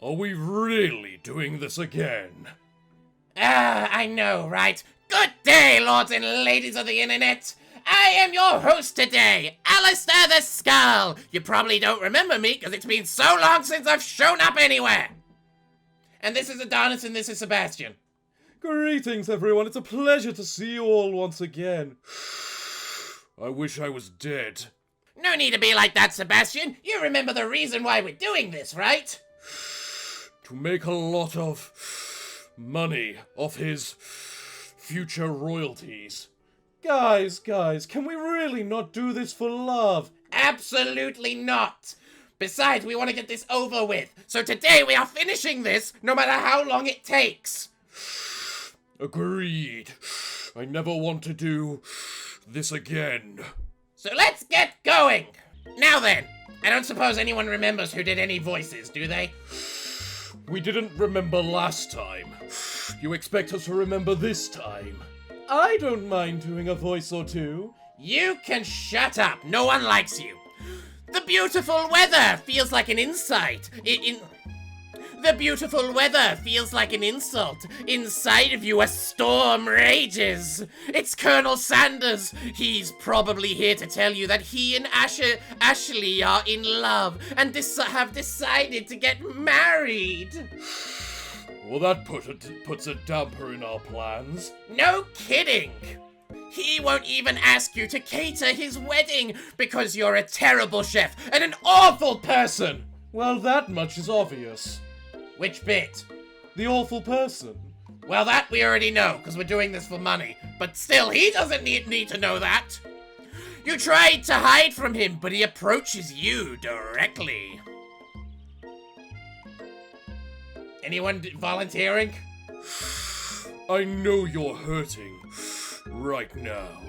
Are we really doing this again? I know, right? Good day, lords and ladies of the internet! I am your host today, Alistair the Skull! You probably don't remember me, because it's been so long since I've shown up anywhere! And this is Adonis and this is Sebastian. Greetings, everyone. It's a pleasure to see you all once again. I wish I was dead. No need to be like that, Sebastian. You remember the reason why we're doing this, right? To make a lot of money off his future royalties. Guys, can we really not do this for love? Absolutely not. Besides, we want to get this over with. So today we are finishing this, no matter how long it takes. Agreed. I never want to do this again. So let's get going. Now then, I don't suppose anyone remembers who did any voices, do they? We didn't remember last time. You expect us to remember this time? I don't mind doing a voice or two. You can shut up. No one likes you. The beautiful weather feels like an insight. The beautiful weather feels like an insult. Inside of you a storm rages. It's Colonel Sanders. He's probably here to tell you that he and Ashley are in love and have decided to get married. Well, that puts a damper in our plans. No kidding. He won't even ask you to cater his wedding because you're a terrible chef and an awful person. Well, that much is obvious. Which bit? The awful person. Well, that we already know, because we're doing this for money. But still, he doesn't need to know that. You tried to hide from him, but he approaches you directly. Anyone volunteering? I know you're hurting right now.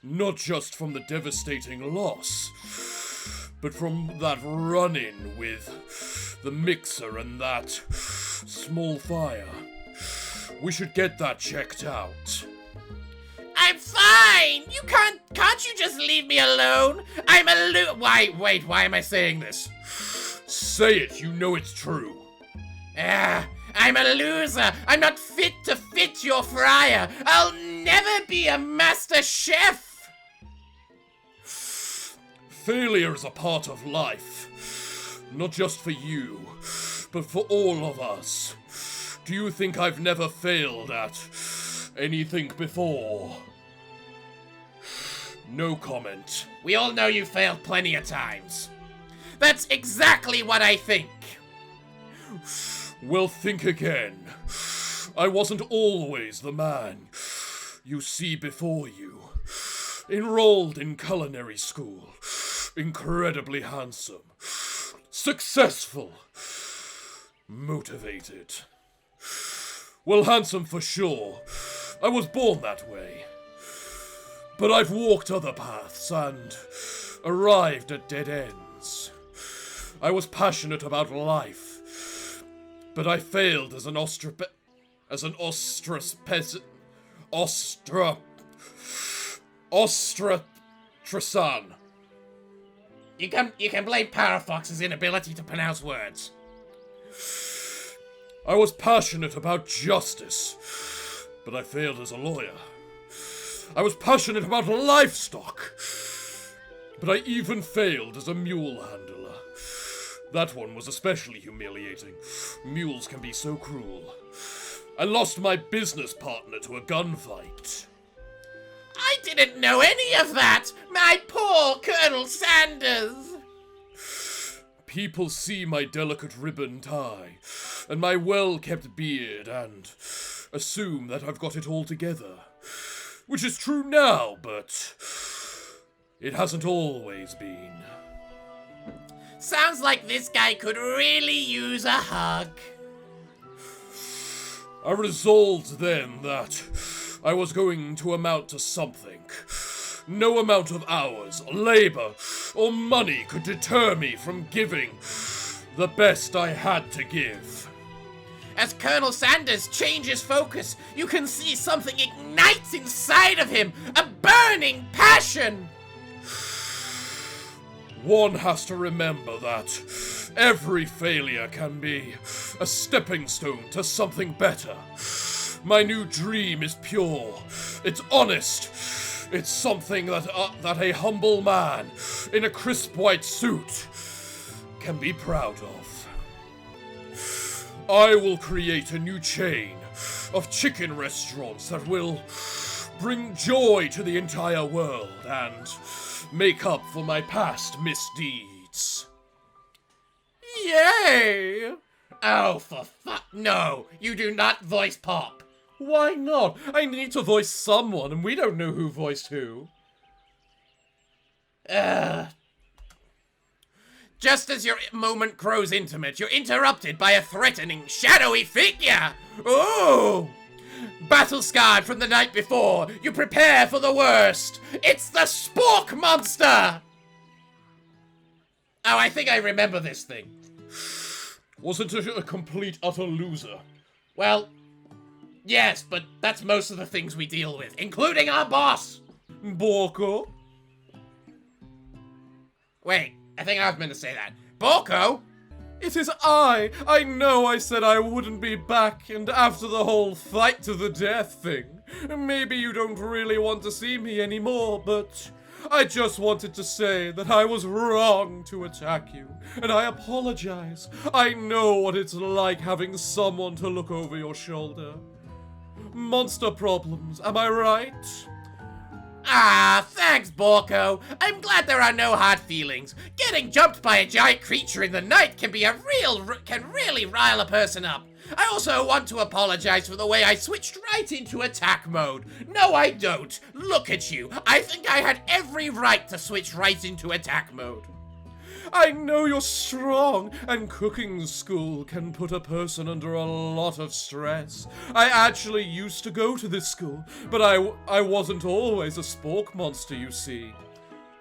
Not just from the devastating loss, but from that run-in with the mixer and that small fire. We should get that checked out. I'm fine! Can't you just leave me alone? I'm wait, why am I saying this? Say it, you know it's true. I'm a loser. I'm not fit to fit your fryer. I'll never be a master chef. Failure is a part of life. Not just for you, but for all of us. Do you think I've never failed at anything before? No comment. We all know you failed plenty of times. That's exactly what I think. Well, think again. I wasn't always the man you see before you. Enrolled in culinary school. Incredibly handsome. Successful. Motivated. Well, handsome for sure. I was born that way. But I've walked other paths and arrived at dead ends. I was passionate about life, but I failed as an ostracisan. You can blame Parafox's inability to pronounce words. I was passionate about justice, but I failed as a lawyer. I was passionate about livestock, but I even failed as a mule handler. That one was especially humiliating. Mules can be so cruel. I lost my business partner to a gunfight. I didn't know any of that! My poor Colonel Sanders! People see my delicate ribbon tie and my well-kept beard and assume that I've got it all together. Which is true now, but it hasn't always been. Sounds like this guy could really use a hug. I resolved then that I was going to amount to something. No amount of hours, labor, or money could deter me from giving the best I had to give. As Colonel Sanders changes focus, you can see something ignites inside of him, a burning passion. One has to remember that every failure can be a stepping stone to something better. My new dream is pure. It's honest. It's something that a humble man in a crisp white suit can be proud of. I will create a new chain of chicken restaurants that will bring joy to the entire world and make up for my past misdeeds. Yay! Oh, for fuck, no! You do not voice Pop. Why not? I need to voice someone, and we don't know who voiced who. Just as your moment grows intimate, you're interrupted by a threatening, shadowy figure! Ooh! Battle-scarred from the night before, you prepare for the worst! It's the Spork Monster! Oh, I think I remember this thing. Wasn't it a complete, utter loser? Well, yes, but that's most of the things we deal with, including our boss! Borko? Wait, I think I was meant to say that. Borko? It is I! I know I said I wouldn't be back, and after the whole fight to the death thing, maybe you don't really want to see me anymore, but I just wanted to say that I was wrong to attack you, and I apologize. I know what it's like having someone to look over your shoulder. Monster problems, am I right? Ah, thanks, Borko. I'm glad there are no hard feelings. Getting jumped by a giant creature in the night can really rile a person up. I also want to apologize for the way I switched right into attack mode. No, I don't. Look at you. I think I had every right to switch right into attack mode. I know you're strong, and cooking school can put a person under a lot of stress. I actually used to go to this school, but I wasn't always a spork monster, you see.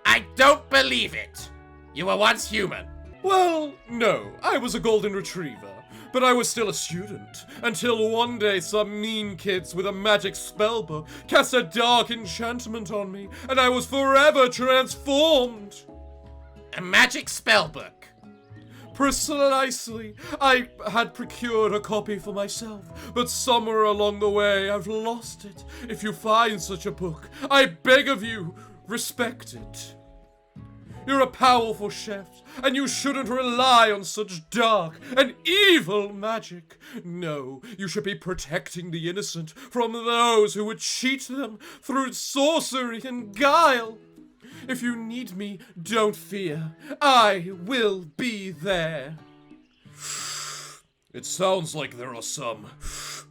I don't believe it. You were once human. Well, no, I was a golden retriever, but I was still a student, until one day some mean kids with a magic spellbook cast a dark enchantment on me, and I was forever transformed. A magic spellbook. Precisely. I had procured a copy for myself, but somewhere along the way I've lost it. If you find such a book, I beg of you, respect it. You're a powerful chef, and you shouldn't rely on such dark and evil magic. No, you should be protecting the innocent from those who would cheat them through sorcery and guile. If you need me, don't fear. I will be there. It sounds like there are some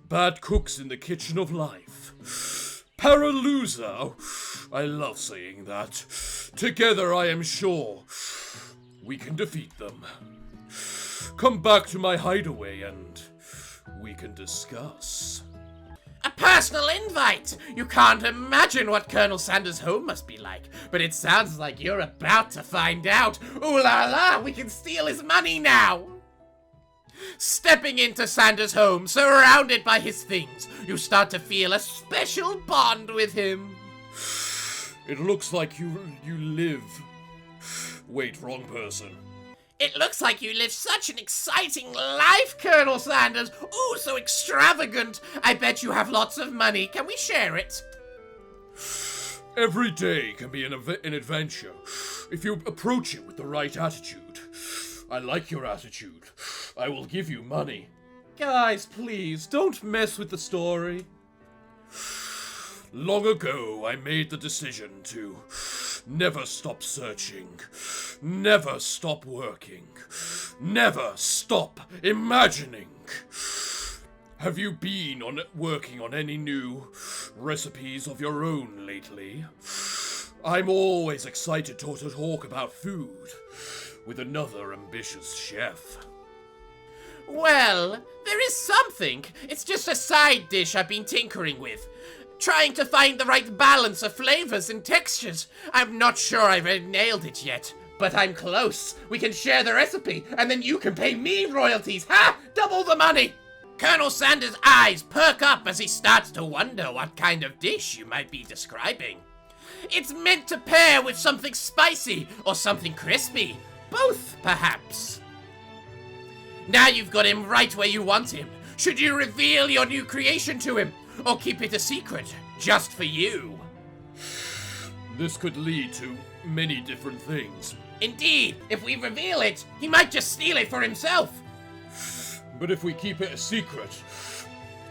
bad cooks in the kitchen of life. Paralusa. Oh, I love saying that. Together, I am sure we can defeat them. Come back to my hideaway and we can discuss. A personal invite! You can't imagine what Colonel Sanders' home must be like, but it sounds like you're about to find out. Ooh la la, we can steal his money now! Stepping into Sanders' home, surrounded by his things, you start to feel a special bond with him. It looks like you live. Wait, wrong person. It looks like you live such an exciting life, Colonel Sanders. Ooh, so extravagant. I bet you have lots of money. Can we share it? Every day can be an adventure if you approach it with the right attitude. I like your attitude. I will give you money. Guys, please, don't mess with the story. Long ago, I made the decision to never stop searching, never stop working, never stop imagining. Have you been working on any new recipes of your own lately? I'm always excited to talk about food with another ambitious chef. Well, there is something. It's just a side dish I've been tinkering with. Trying to find the right balance of flavors and textures. I'm not sure I've nailed it yet, but I'm close. We can share the recipe, and then you can pay me royalties. Ha! Double the money! Colonel Sanders' eyes perk up as he starts to wonder what kind of dish you might be describing. It's meant to pair with something spicy or something crispy. Both, perhaps. Now you've got him right where you want him. Should you reveal your new creation to him, or keep it a secret, just for you? This could lead to many different things. Indeed, if we reveal it, he might just steal it for himself. But if we keep it a secret,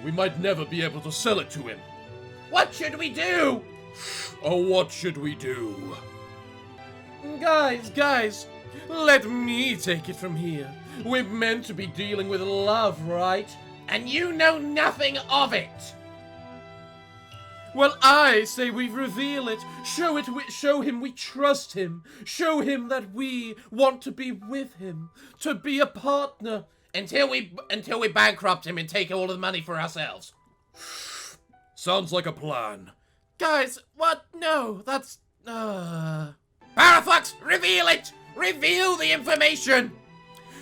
we might never be able to sell it to him. What should we do? Oh, what should we do? Guys, let me take it from here. We're meant to be dealing with love, right? And you know nothing of it. Well, I say we reveal it. Show him we trust him. Show him that we want to be with him, to be a partner. Until we bankrupt him and take all of the money for ourselves. Sounds like a plan. Guys, what? No, that's... Parafox, reveal it! Reveal the information!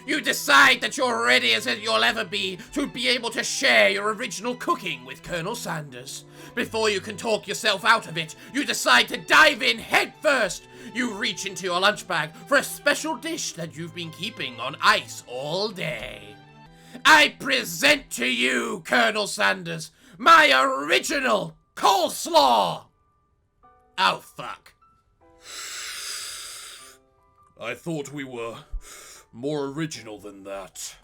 You decide that you're ready as you'll ever be to be able to share your original cooking with Colonel Sanders. Before you can talk yourself out of it, you decide to dive in head first. You reach into your lunch bag for a special dish that you've been keeping on ice all day. I present to you, Colonel Sanders, my original coleslaw! Oh, fuck. I thought we were more original than that.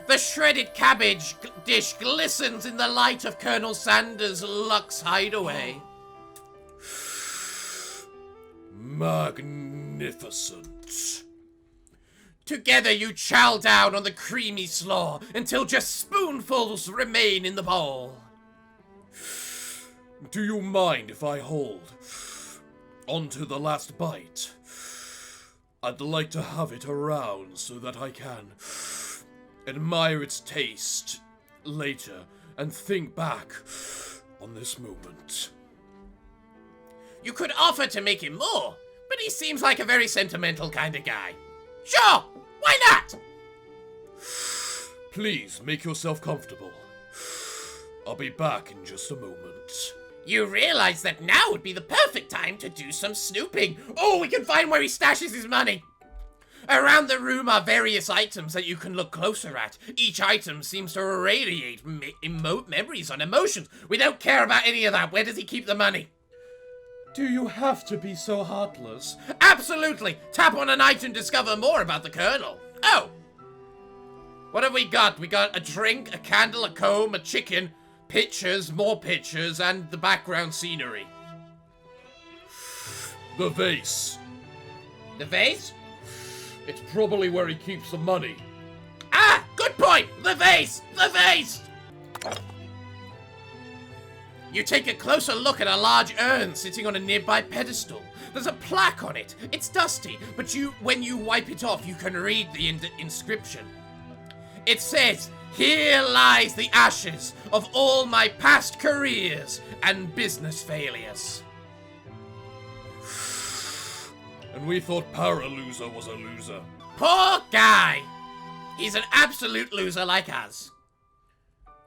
The shredded cabbage dish glistens in the light of Colonel Sanders' luxe hideaway. Magnificent. Together you chow down on the creamy slaw until just spoonfuls remain in the bowl. Do you mind if I hold onto the last bite? I'd like to have it around so that I can admire its taste later and think back on this moment. You could offer to make him more, but he seems like a very sentimental kind of guy. Sure, why not? Please make yourself comfortable. I'll be back in just a moment. You realize that now would be the perfect time to do some snooping. Oh, we can find where he stashes his money. Around the room are various items that you can look closer at. Each item seems to radiate memories on emotions. We don't care about any of that. Where does he keep the money? Do you have to be so heartless? Absolutely. Tap on an item to discover more about the Colonel. Oh. What have we got? We got a drink, a candle, a comb, a chicken, pictures, more pictures, and the background scenery. The vase. The vase? It's probably where he keeps the money. Ah, good point! The vase! The vase! You take a closer look at a large urn sitting on a nearby pedestal. There's a plaque on it. It's dusty, but when you wipe it off, you can read the inscription. It says, "Here lies the ashes of all my past careers and business failures." And we thought Paraloser was a loser. Poor guy! He's an absolute loser like us.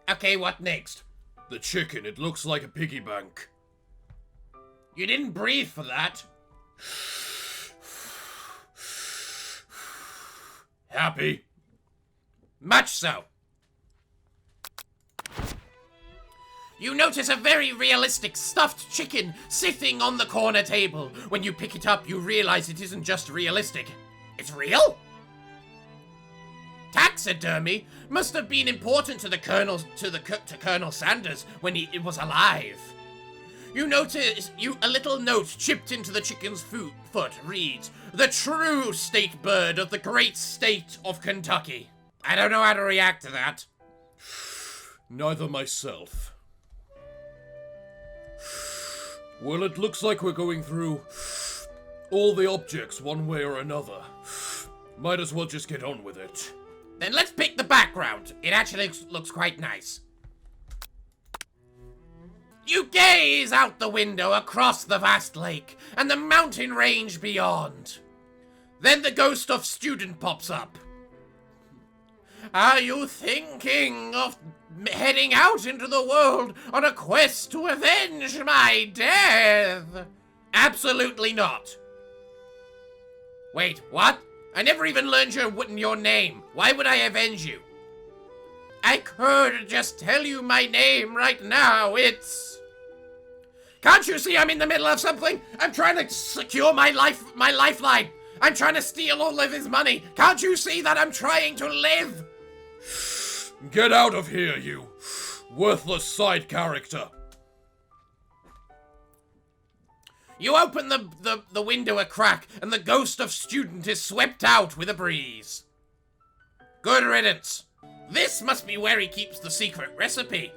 Okay, what next? The chicken, it looks like a piggy bank. You didn't breathe for that. Happy? Much so. You notice a very realistic stuffed chicken sitting on the corner table. When you pick it up, you realize it isn't just realistic. It's real? Taxidermy must have been important to the Colonel, to Colonel Sanders when he was alive. You notice a little note chipped into the chicken's foot reads, "The true state bird of the great state of Kentucky." I don't know how to react to that. Neither myself. Well, it looks like we're going through all the objects one way or another. Might as well just get on with it. Then let's pick the background. It actually looks quite nice. You gaze out the window across the vast lake and the mountain range beyond. Then the ghost of student pops up. Are you thinking of heading out into the world on a quest to avenge my death? Absolutely not. Wait, what? I never even learned your name. Why would I avenge you? I could just tell you my name right now. It's... Can't you see I'm in the middle of something? I'm trying to secure my lifeline. I'm trying to steal all of his money. Can't you see that I'm trying to live? Get out of here, you worthless side character. You open the window a crack, and the ghost of student is swept out with a breeze. Good riddance. This must be where he keeps the secret recipe.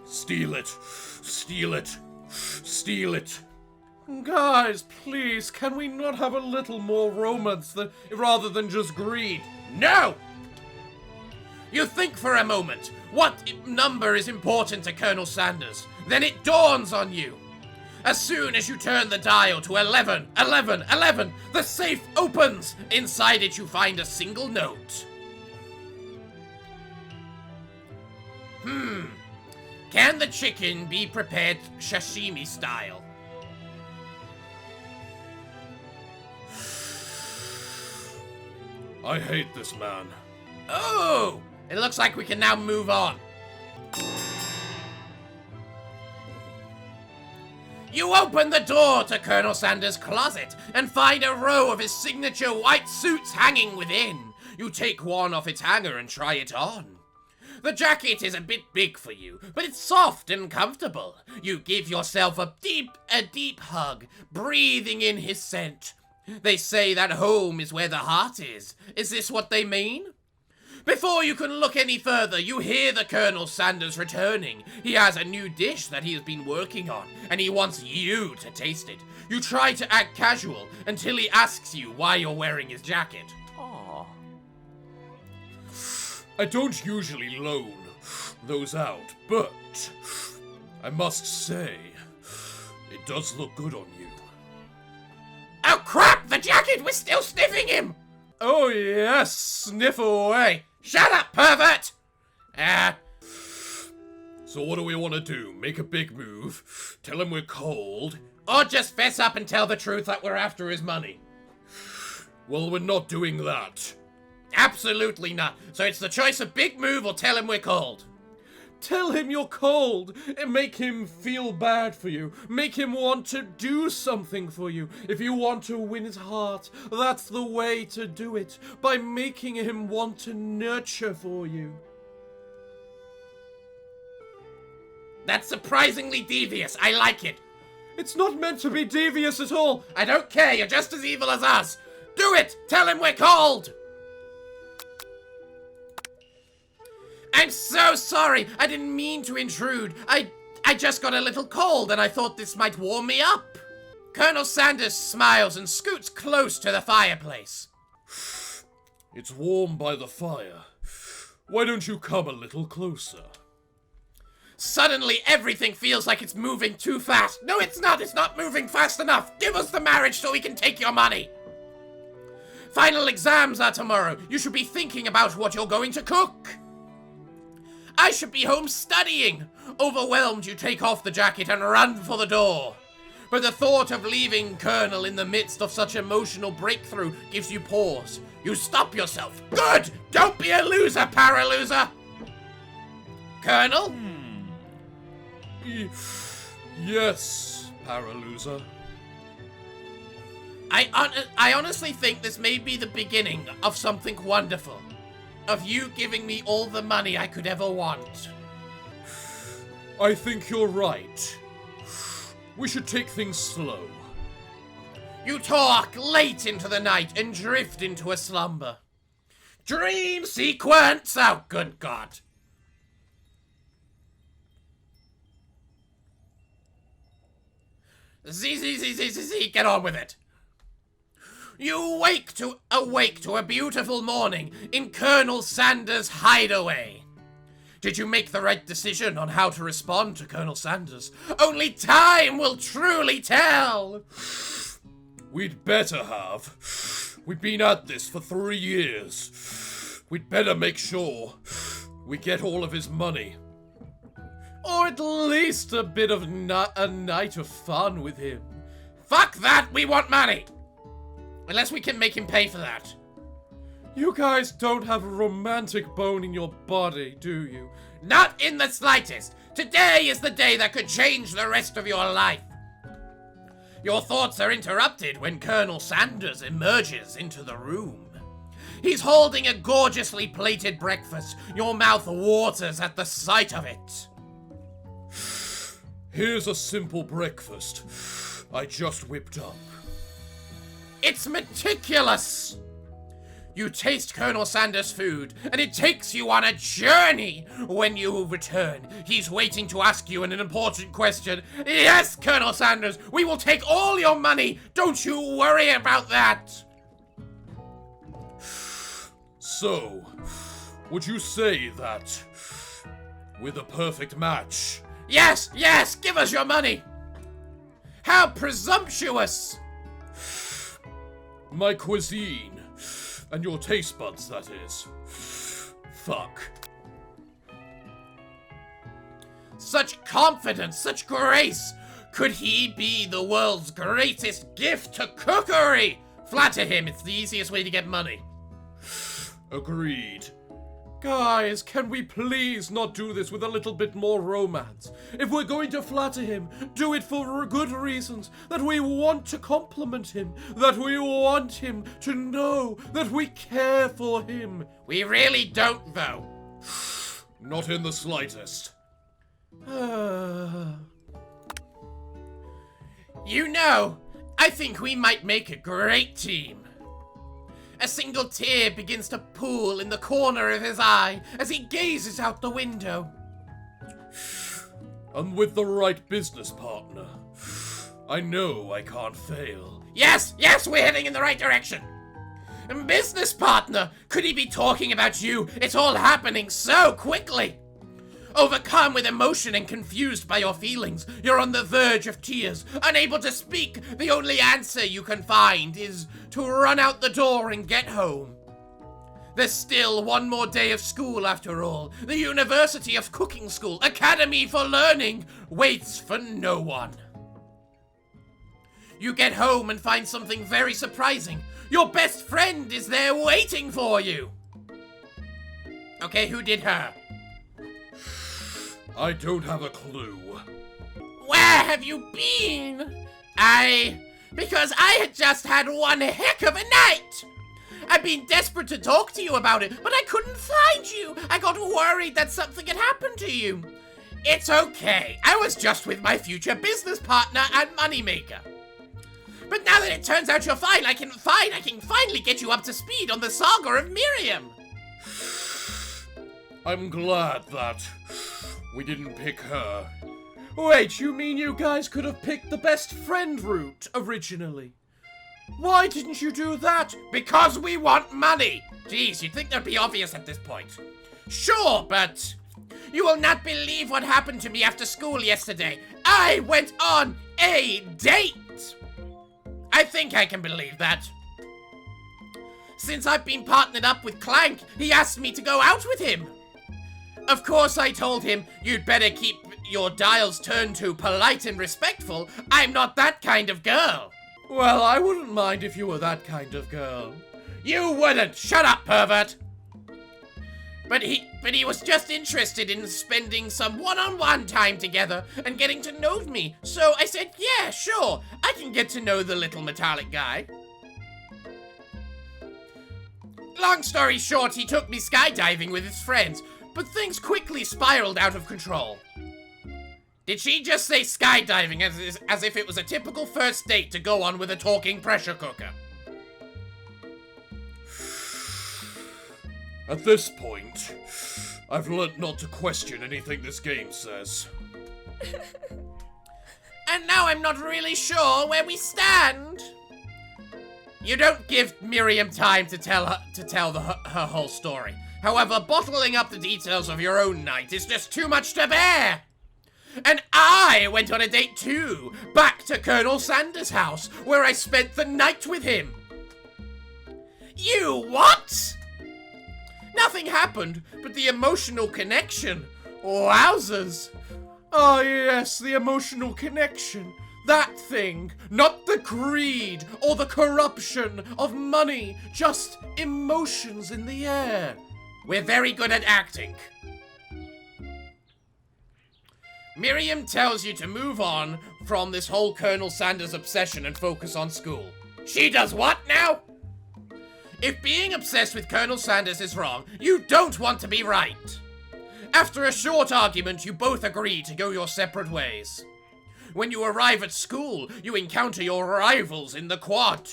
Steal it. Steal it. Steal it. Guys, please, can we not have a little more romance rather than just greed? No! You think for a moment, what number is important to Colonel Sanders? Then it dawns on you. As soon as you turn the dial to 11, 11, 11, the safe opens. Inside it you find a single note. Can the chicken be prepared sashimi style? I hate this man. Oh! It looks like we can now move on. You open the door to Colonel Sanders' closet and find a row of his signature white suits hanging within. You take one off its hanger and try it on. The jacket is a bit big for you, but it's soft and comfortable. You give yourself a deep hug, breathing in his scent. They say that home is where the heart is. Is this what they mean? Before you can look any further, you hear the Colonel Sanders returning. He has a new dish that he has been working on, and he wants you to taste it. You try to act casual until he asks you why you're wearing his jacket. Aww. I don't usually loan those out, but I must say, it does look good on you. Oh crap! The jacket! We're still sniffing him! Oh yes, sniff away. Shut up, pervert! So what do we want to do? Make a big move? Tell him we're cold? Or just fess up and tell the truth that we're after his money? Well, we're not doing that. Absolutely not. So it's the choice of big move or tell him we're cold. Tell him you're cold and make him feel bad for you. Make him want to do something for you. If you want to win his heart, that's the way to do it. By making him want to nurture for you. That's surprisingly devious. I like it. It's not meant to be devious at all. I don't care. You're just as evil as us. Do it. Tell him we're cold. I'm so sorry. I didn't mean to intrude. I just got a little cold and I thought this might warm me up. Colonel Sanders smiles and scoots close to the fireplace. It's warm by the fire. Why don't you come a little closer? Suddenly, everything feels like it's moving too fast. No, it's not. It's not moving fast enough. Give us the marriage so we can take your money. Final exams are tomorrow. You should be thinking about what you're going to cook. I should be home studying. Overwhelmed, you take off the jacket and run for the door. But the thought of leaving Colonel in the midst of such emotional breakthrough gives you pause. You stop yourself. Good! Don't be a loser, para-loser! Colonel? Yes, para-loser. I honestly think this may be the beginning of something wonderful. Of you giving me all the money I could ever want. I think you're right. We should take things slow. You talk late into the night and drift into a slumber. Dream sequence! Oh, good God. Z, get on with it. You awake to a beautiful morning in Colonel Sanders' hideaway. Did you make the right decision on how to respond to Colonel Sanders? Only time will truly tell. We'd better have. We've been at this for 3 years. We'd better make sure we get all of his money. Or at least a bit of a night of fun with him. Fuck that, we want money! Unless we can make him pay for that. You guys don't have a romantic bone in your body, do you? Not in the slightest. Today is the day that could change the rest of your life. Your thoughts are interrupted when Colonel Sanders emerges into the room. He's holding a gorgeously plated breakfast. Your mouth waters at the sight of it. Here's a simple breakfast I just whipped up. It's meticulous! You taste Colonel Sanders' food, and it takes you on a journey. When you return, he's waiting to ask you an important question. Yes, Colonel Sanders, we will take all your money. Don't you worry about that. So, would you say that we're the perfect match? Yes, give us your money. How presumptuous. My cuisine. And your taste buds, that is. Fuck. Such confidence, such grace. Could he be the world's greatest gift to cookery? Flatter him, it's the easiest way to get money. Agreed. Guys, can we please not do this with a little bit more romance? If we're going to flatter him, do it for good reasons. That we want to compliment him. That we want him to know that we care for him. We really don't, though. Not in the slightest. You know, I think we might make a great team. A single tear begins to pool in the corner of his eye as he gazes out the window. And with the right business partner, I know I can't fail. Yes, we're heading in the right direction. Business partner, could he be talking about you? It's all happening so quickly. Overcome with emotion and confused by your feelings, you're on the verge of tears, unable to speak. The only answer you can find is to run out the door and get home. There's still one more day of school after all. The University of Cooking School, Academy for Learning, waits for no one. You get home and find something very surprising. Your best friend is there waiting for you. Okay, who did her? I don't have a clue. Where have you been? Because I had just had one heck of a night. I've been desperate to talk to you about it, but I couldn't find you. I got worried that something had happened to you. It's okay. I was just with my future business partner and moneymaker. But now that it turns out you're fine, I can finally get you up to speed on the saga of Miriam. I'm glad that we didn't pick her. Wait, you mean you guys could have picked the best friend route originally? Why didn't you do that? Because we want money. Geez, you'd think that'd be obvious at this point. Sure, but you will not believe what happened to me after school yesterday. I went on a date. I think I can believe that. Since I've been partnered up with Clank, he asked me to go out with him. Of course, I told him, you'd better keep your dials turned to polite and respectful. I'm not that kind of girl. Well, I wouldn't mind if you were that kind of girl. You wouldn't. Shut up, pervert. But he was just interested in spending some one-on-one time together and getting to know me. So I said, yeah, sure. I can get to know the little metallic guy. Long story short, he took me skydiving with his friends, but things quickly spiraled out of control. Did she just say skydiving as if it was a typical first date to go on with a talking pressure cooker? At this point, I've learnt not to question anything this game says. And now I'm not really sure where we stand. You don't give Miriam time to tell her whole story. However, bottling up the details of your own night is just too much to bear. And I went on a date too, back to Colonel Sanders' house, where I spent the night with him. You what? Nothing happened, but the emotional connection. Wowzers. Ah, yes, the emotional connection. That thing, not the greed or the corruption of money, just emotions in the air. We're very good at acting. Miriam tells you to move on from this whole Colonel Sanders obsession and focus on school. She does what now? If being obsessed with Colonel Sanders is wrong, you don't want to be right. After a short argument, you both agree to go your separate ways. When you arrive at school, you encounter your rivals in the quad.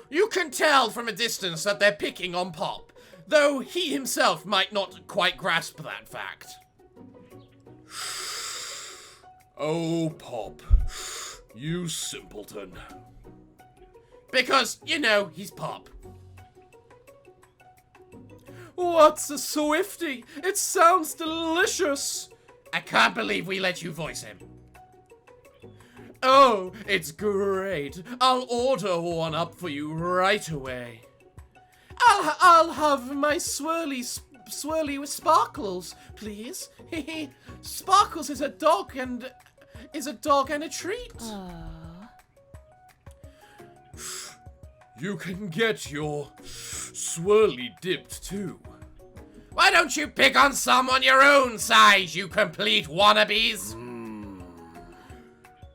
You can tell from a distance that they're picking on Pop, though he himself might not quite grasp that fact. Oh, Pop. You simpleton. Because, you know, he's Pop. What's a Swifty? It sounds delicious. I can't believe we let you voice him. Oh, it's great. I'll order one up for you right away. I'll have my swirly with Sparkles, please. Sparkles is a dog and a treat. You can get your swirly dipped too. Why don't you pick on someone your own size, you complete wannabes?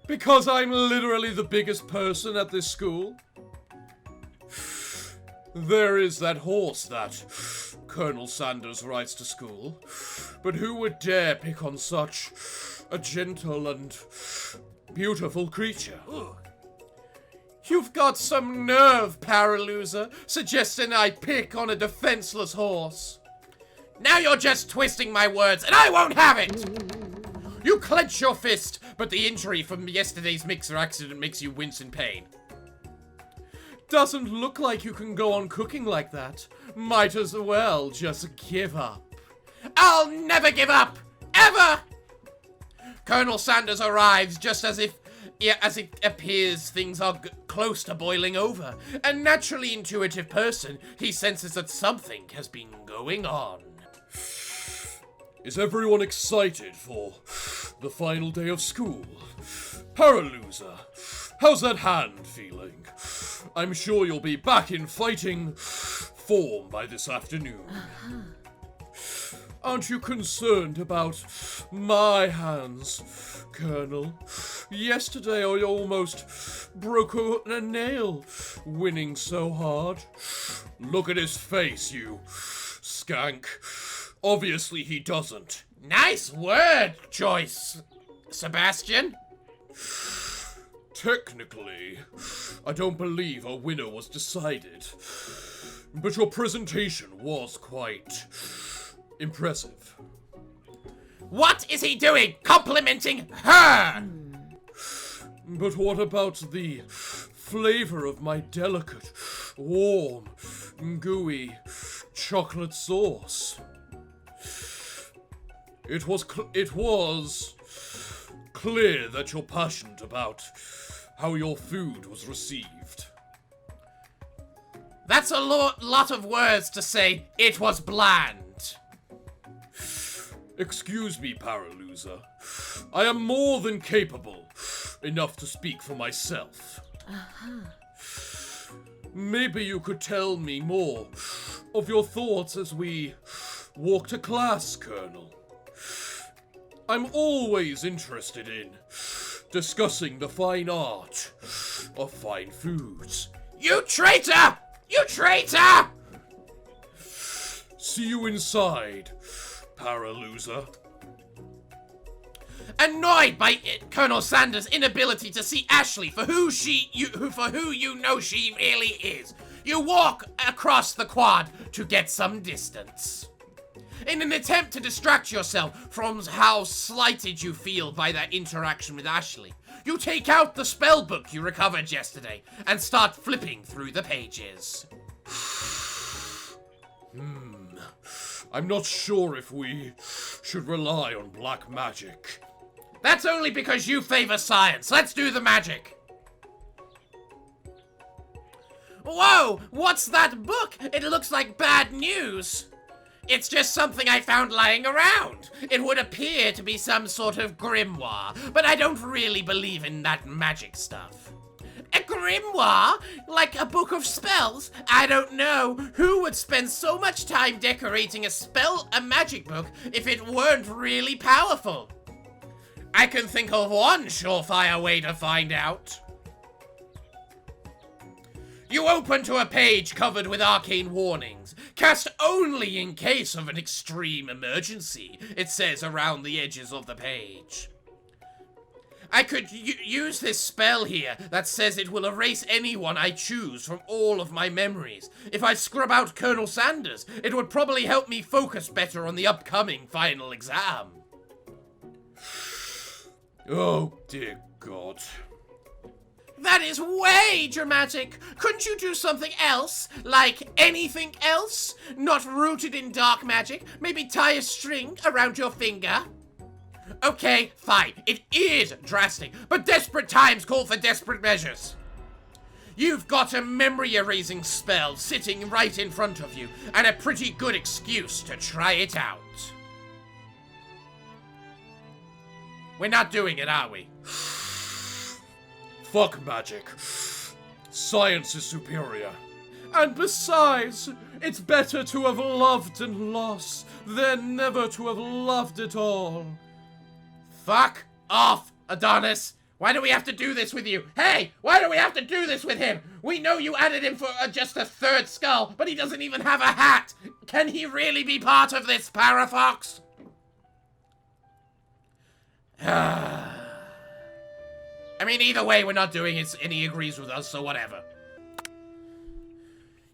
Because I'm literally the biggest person at this school. There is that horse that Colonel Sanders rides to school. But who would dare pick on such a gentle and beautiful creature? You've got some nerve, Paraluser, suggesting I pick on a defenseless horse. Now you're just twisting my words, and I won't have it! You clench your fist, but the injury from yesterday's mixer accident makes you wince in pain. Doesn't look like you can go on cooking like that. Might as well just give up. I'll never give up! Ever! Colonel Sanders arrives just as it appears things are close to boiling over. A naturally intuitive person, he senses that something has been going on. Is everyone excited for the final day of school? Paraluser, how's that hand feeling? I'm sure you'll be back in fighting form by this afternoon. Aren't you concerned about my hands, Colonel? Yesterday I almost broke a nail, winning so hard. Look at his face, you skank. Obviously he doesn't. Nice word choice, Sebastian. Technically, I don't believe a winner was decided. But your presentation was quite impressive. What is he doing? Complimenting her! But what about the flavor of my delicate, warm, gooey chocolate sauce? It was clear that you're passionate about how your food was received. That's a lot of words to say, it was bland. Excuse me, Paraluser. I am more than capable enough to speak for myself. Maybe you could tell me more of your thoughts as we walk to class, Colonel. I'm always interested in discussing the fine art of fine foods. You traitor! You traitor! See you inside, Paraluser. Annoyed by Colonel Sanders' inability to see Ashley for who you know she really is, you walk across the quad to get some distance. in an attempt to distract yourself from how slighted you feel by that interaction with Ashley. You take out the spell book you recovered yesterday and start flipping through the pages. I'm not sure if we should rely on black magic. That's only because you favor science. Let's do the magic. Whoa! What's that book? It looks like bad news. It's just something I found lying around. It would appear to be some sort of grimoire, but I don't really believe in that magic stuff. A grimoire? Like a book of spells? I don't know. Who would spend so much time decorating a magic book if it weren't really powerful? I can think of one surefire way to find out. You open to a page covered with arcane warnings. Cast only in case of an extreme emergency, it says around the edges of the page. I could use this spell here that says it will erase anyone I choose from all of my memories. If I scrub out Colonel Sanders, it would probably help me focus better on the upcoming final exam. Oh, dear God. That is way dramatic. Couldn't you do something else? Like anything else? Not rooted in dark magic? Maybe tie a string around your finger? Okay, fine. It is drastic, but desperate times call for desperate measures. You've got a memory-erasing spell sitting right in front of you, and a pretty good excuse to try it out. We're not doing it, are we? Fuck magic. Science is superior. And besides, it's better to have loved and lost than never to have loved at all. Fuck off, Adonis. Why do we have to do this with you? Hey, why do we have to do this with him? We know you added him for just a third skull, but he doesn't even have a hat. Can he really be part of this, Parafox? I mean, either way, we're not doing it, and he agrees with us, so whatever.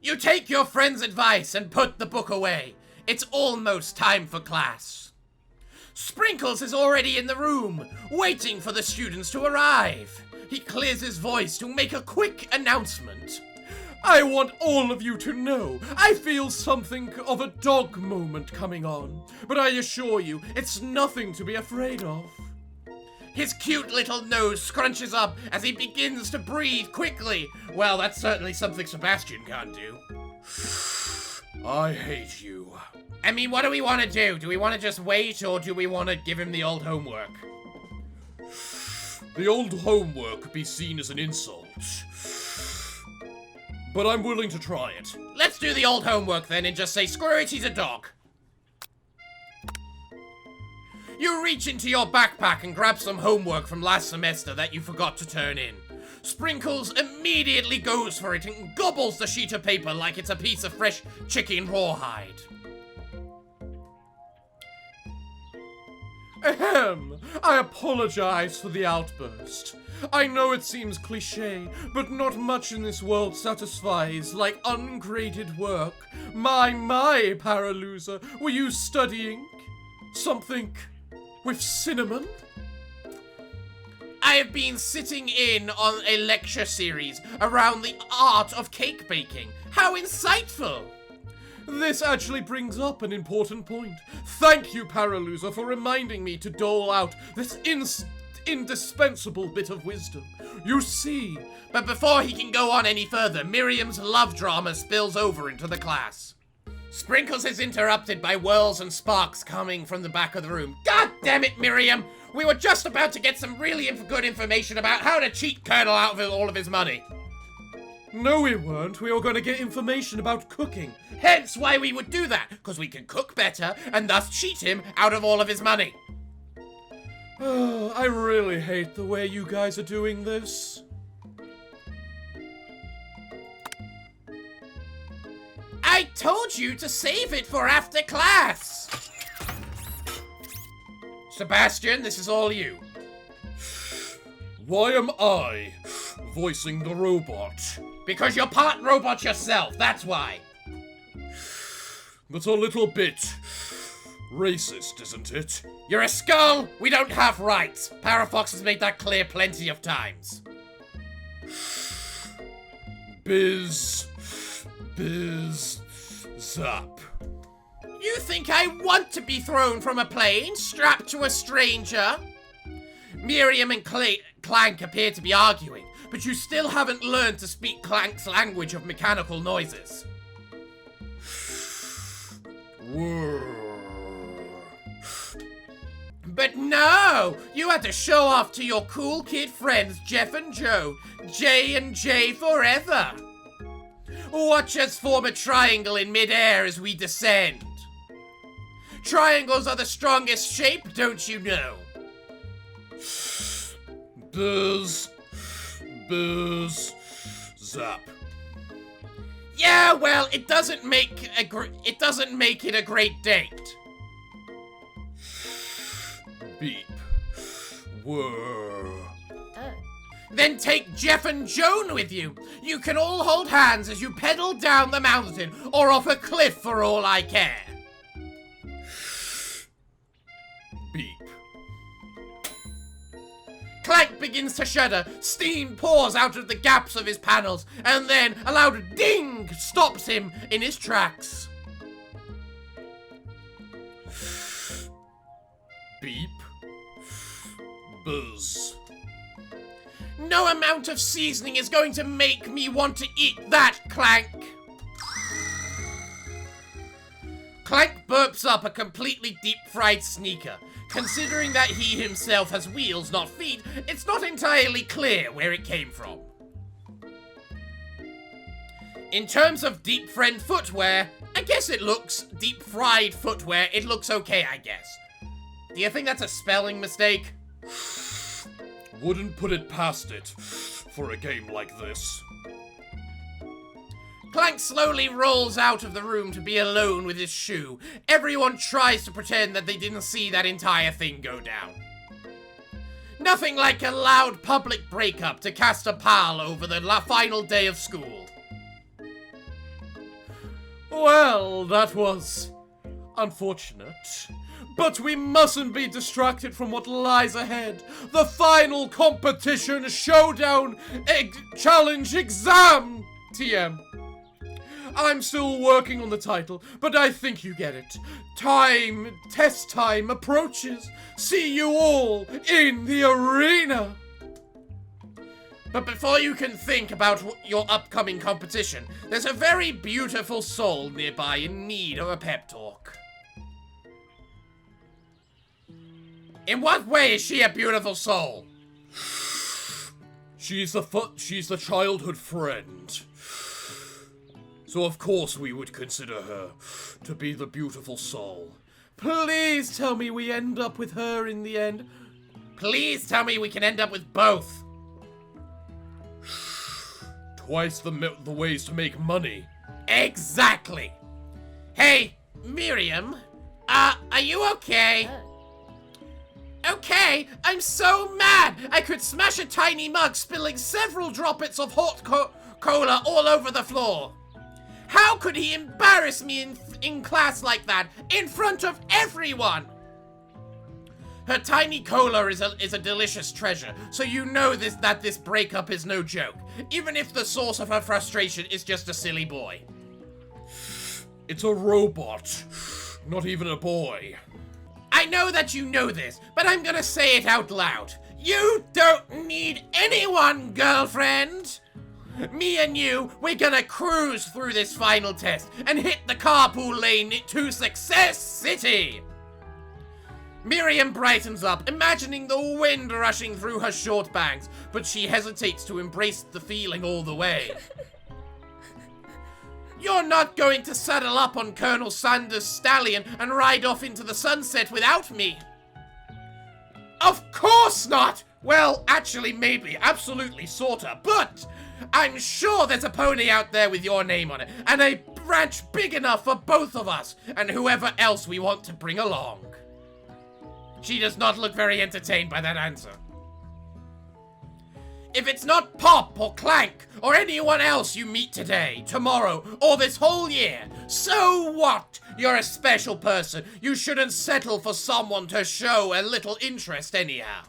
You take your friend's advice and put the book away. It's almost time for class. Sprinkles is already in the room, waiting for the students to arrive. He clears his voice to make a quick announcement. I want all of you to know, I feel something of a dog moment coming on, but I assure you, it's nothing to be afraid of. His cute little nose scrunches up as he begins to breathe quickly. Well, that's certainly something Sebastian can't do. I hate you. I mean, what do we want to do? Do we want to just wait, or do we want to give him the old homework? The old homework could be seen as an insult. But I'm willing to try it. Let's do the old homework then and just say, screw it, he's a dog. You reach into your backpack and grab some homework from last semester that you forgot to turn in. Sprinkles immediately goes for it and gobbles the sheet of paper like it's a piece of fresh chicken rawhide. Ahem! I apologize for the outburst. I know it seems cliché, but not much in this world satisfies like ungraded work. My, Paraluser, were you studying something with cinnamon? I have been sitting in on a lecture series around the art of cake baking. How insightful! This actually brings up an important point. Thank you, Paraluser, for reminding me to dole out this indispensable bit of wisdom. You see... But before he can go on any further, Miriam's love drama spills over into the class. Sprinkles is interrupted by whirls and sparks coming from the back of the room. God damn it, Miriam! We were just about to get some really good information about how to cheat Colonel out of all of his money. No, we weren't. We were going to get information about cooking. Hence why we would do that, because we can cook better and thus cheat him out of all of his money. Oh, I really hate the way you guys are doing this. I told you to save it for after class. Sebastian, this is all you. Why am I voicing the robot? Because you're part robot yourself, that's why. That's a little bit Racist, isn't it? You're a skull! We don't have rights! Parafox has made that clear plenty of times. Biz, zap. You think I want to be thrown from a plane, strapped to a stranger? Miriam and Clank appear to be arguing, but you still haven't learned to speak Clank's language of mechanical noises. Whirr. But no! You had to show off to your cool kid friends Jeff and Joe. J and J forever! Watch us form a triangle in midair as we descend. Triangles are the strongest shape, don't you know? Biz, zap. Yeah, well, it doesn't make it a great date. Beep. Whirr. Then take Jeff and Joan with you. You can all hold hands as you pedal down the mountain or off a cliff for all I care. Beep. Clank begins to shudder, steam pours out of the gaps of his panels, and then a loud ding stops him in his tracks. Beep. Buzz. No amount of seasoning is going to make me want to eat that, Clank. Clank burps up a completely deep-fried sneaker. Considering that he himself has wheels, not feet, it's not entirely clear where it came from. In terms of deep-fried footwear, I guess it looks deep-fried footwear. It looks okay, I guess. Do you think that's a spelling mistake? Wouldn't put it past it for a game like this. Clank slowly rolls out of the room to be alone with his shoe. Everyone tries to pretend that they didn't see that entire thing go down. Nothing like a loud public breakup to cast a pall over the final day of school. Well, that was unfortunate. But we mustn't be distracted from what lies ahead. The final competition, showdown, challenge, exam, TM. I'm still working on the title, but I think you get it. Test time approaches. See you all in the arena. But before you can think about your upcoming competition, there's a very beautiful soul nearby in need of a pep talk. In what way is she a beautiful soul? She's the childhood friend. So of course we would consider her to be the beautiful soul. Please tell me we end up with her in the end. Please tell me we can end up with both. Twice the ways to make money. Exactly. Hey, Miriam, are you okay? Okay, I'm so mad! I could smash a tiny mug, spilling several droplets of hot cola all over the floor. How could he embarrass me in class like that, in front of everyone? Her tiny cola is a delicious treasure, so you know that this breakup is no joke, even if the source of her frustration is just a silly boy. It's a robot, not even a boy. I know that you know this, but I'm gonna say it out loud. You don't need anyone, girlfriend! Me and you, we're gonna cruise through this final test and hit the carpool lane to Success City! Miriam brightens up, imagining the wind rushing through her short bangs, but she hesitates to embrace the feeling all the way. You're not going to saddle up on Colonel Sanders' stallion and ride off into the sunset without me. Of course not! Well, actually, maybe. Absolutely, sorta. But I'm sure there's a pony out there with your name on it, and a ranch big enough for both of us, and whoever else we want to bring along. She does not look very entertained by that answer. If it's not Pop or Clank or anyone else you meet today, tomorrow, or this whole year, so what? You're a special person. You shouldn't settle for someone to show a little interest anyhow.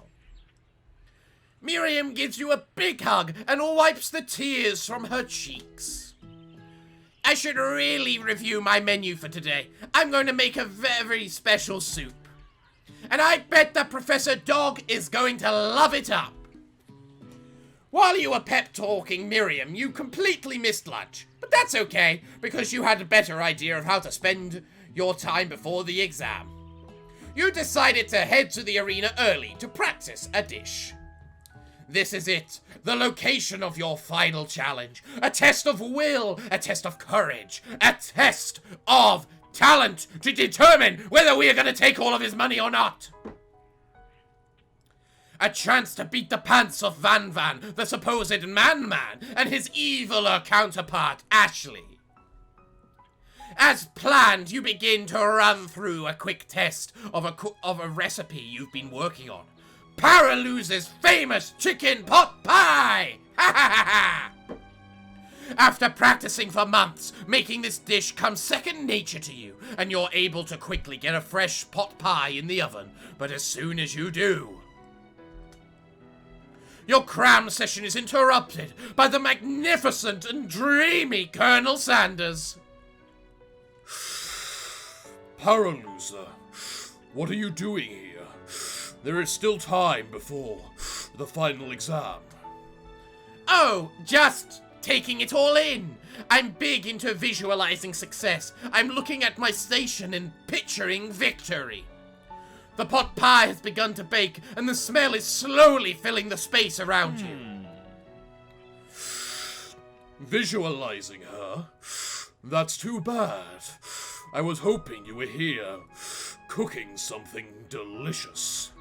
Miriam gives you a big hug and wipes the tears from her cheeks. I should really review my menu for today. I'm going to make a very special soup. And I bet that Professor Dog is going to love it up. While you were pep-talking Miriam, you completely missed lunch. But that's okay, because you had a better idea of how to spend your time before the exam. You decided to head to the arena early to practice a dish. This is it, the location of your final challenge. A test of will, a test of courage, a test of talent to determine whether we are going to take all of his money or not. A chance to beat the pants of Van Van, the supposed man-man, and his eviler counterpart, Ashley. As planned, you begin to run through a quick test of a recipe you've been working on. Paralouse's famous chicken pot pie! Ha ha ha ha! After practicing for months, making this dish comes second nature to you, and you're able to quickly get a fresh pot pie in the oven. But as soon as you do, your cram session is interrupted by the magnificent and dreamy Colonel Sanders. Paralouser, what are you doing here? There is still time before the final exam. Oh, just taking it all in. I'm big into visualizing success. I'm looking at my station and picturing victory. The pot pie has begun to bake, and the smell is slowly filling the space around you. Visualizing her? That's too bad. I was hoping you were here, cooking something delicious.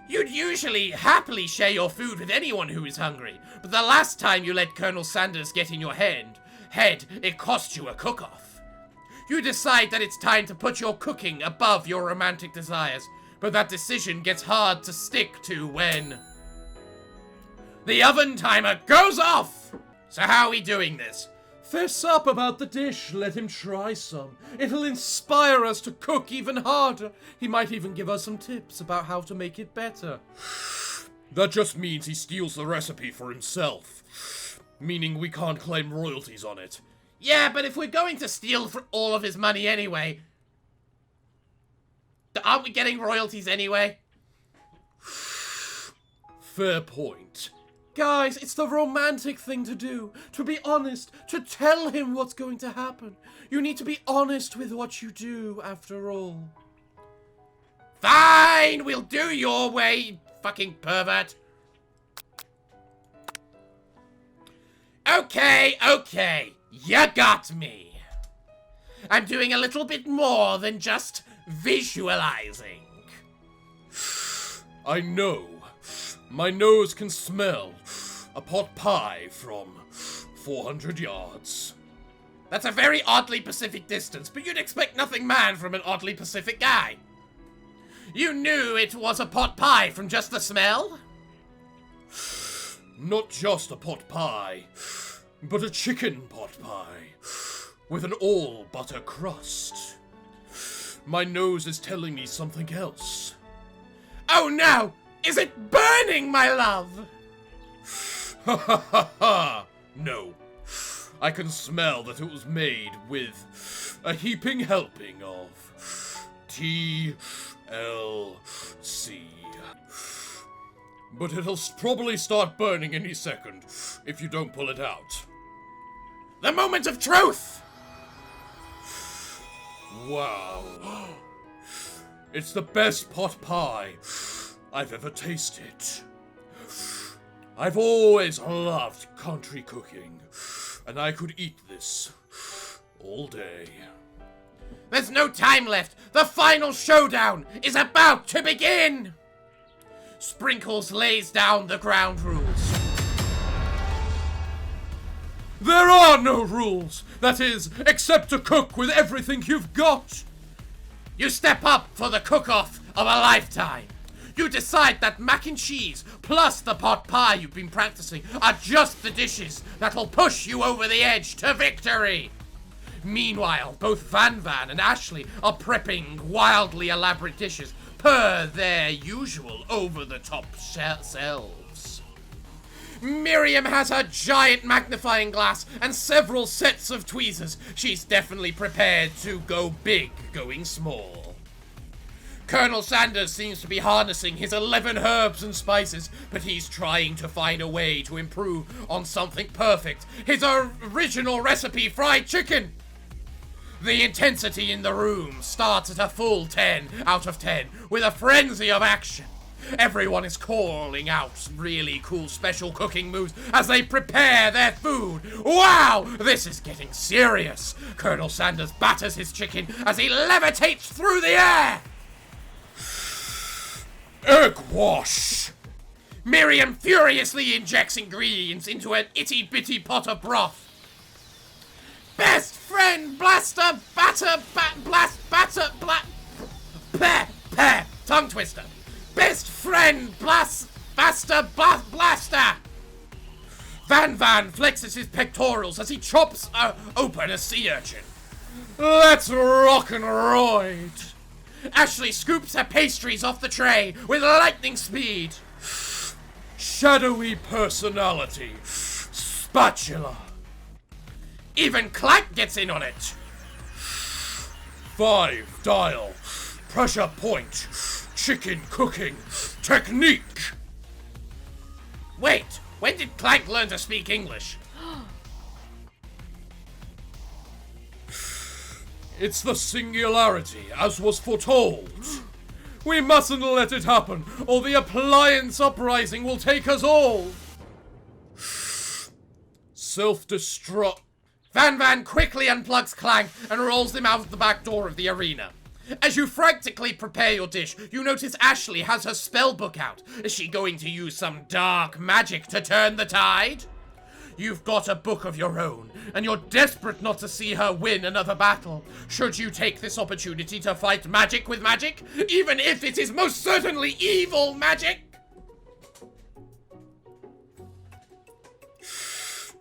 You'd usually happily share your food with anyone who is hungry, but the last time you let Colonel Sanders get in your head, it cost you a cook-off. You decide that it's time to put your cooking above your romantic desires, but that decision gets hard to stick to when the oven timer goes off! So how are we doing this? Fess up about the dish, let him try some. It'll inspire us to cook even harder. He might even give us some tips about how to make it better. That just means he steals the recipe for himself, meaning we can't claim royalties on it. Yeah, but if we're going to steal all of his money anyway, aren't we getting royalties anyway? Fair point. Guys, it's the romantic thing to do. To be honest, to tell him what's going to happen. You need to be honest with what you do, after all. Fine, we'll do your way, you fucking pervert. Okay, you got me. I'm doing a little bit more than just visualizing. I know. My nose can smell a pot pie from 400 yards. That's a very oddly Pacific distance, but you'd expect nothing man from an oddly Pacific guy. You knew it was a pot pie from just the smell? Not just a pot pie, but a chicken pot pie with an all-butter crust. My nose is telling me something else. Oh no! Is it burning, my love? Ha ha ha ha! No. I can smell that it was made with a heaping helping of TLC. But it'll probably start burning any second if you don't pull it out. The moment of truth! Wow. It's the best pot pie I've ever tasted. I've always loved country cooking, and I could eat this all day. There's no time left. The final showdown is about to begin. Sprinkles lays down the ground rules. There are no rules! That is, except to cook with everything you've got! You step up for the cook-off of a lifetime. You decide that mac and cheese plus the pot pie you've been practicing are just the dishes that'll push you over the edge to victory. Meanwhile, both Van and Ashley are prepping wildly elaborate dishes per their usual over-the-top selves. Miriam has her giant magnifying glass and several sets of tweezers. She's definitely prepared to go big going small. Colonel Sanders seems to be harnessing his 11 herbs and spices, but he's trying to find a way to improve on something perfect. His original recipe fried chicken. The intensity in the room starts at a full 10 out of 10, with a frenzy of action. Everyone is calling out really cool special cooking moves as they prepare their food. Wow, this is getting serious. Colonel Sanders batters his chicken as he levitates through the air. Egg wash! Miriam furiously injects ingredients into an itty-bitty pot of broth. Best friend blaster batter tongue twister. Best friend blaster. Van flexes his pectorals as he chops open a sea urchin. Let's rock and roid. Ashley scoops her pastries off the tray with lightning speed. Shadowy personality. Spatula. Even Clank gets in on it. 5 dial. Pressure point. Chicken cooking. Technique. Wait, when did Clank learn to speak English? It's the singularity, as was foretold. We mustn't let it happen, or the appliance uprising will take us all. Self-destruct. Van quickly unplugs Clank and rolls him out of the back door of the arena. As you frantically prepare your dish, you notice Ashley has her spell book out. Is she going to use some dark magic to turn the tide? You've got a book of your own, and you're desperate not to see her win another battle. Should you take this opportunity to fight magic with magic, even if it is most certainly evil magic?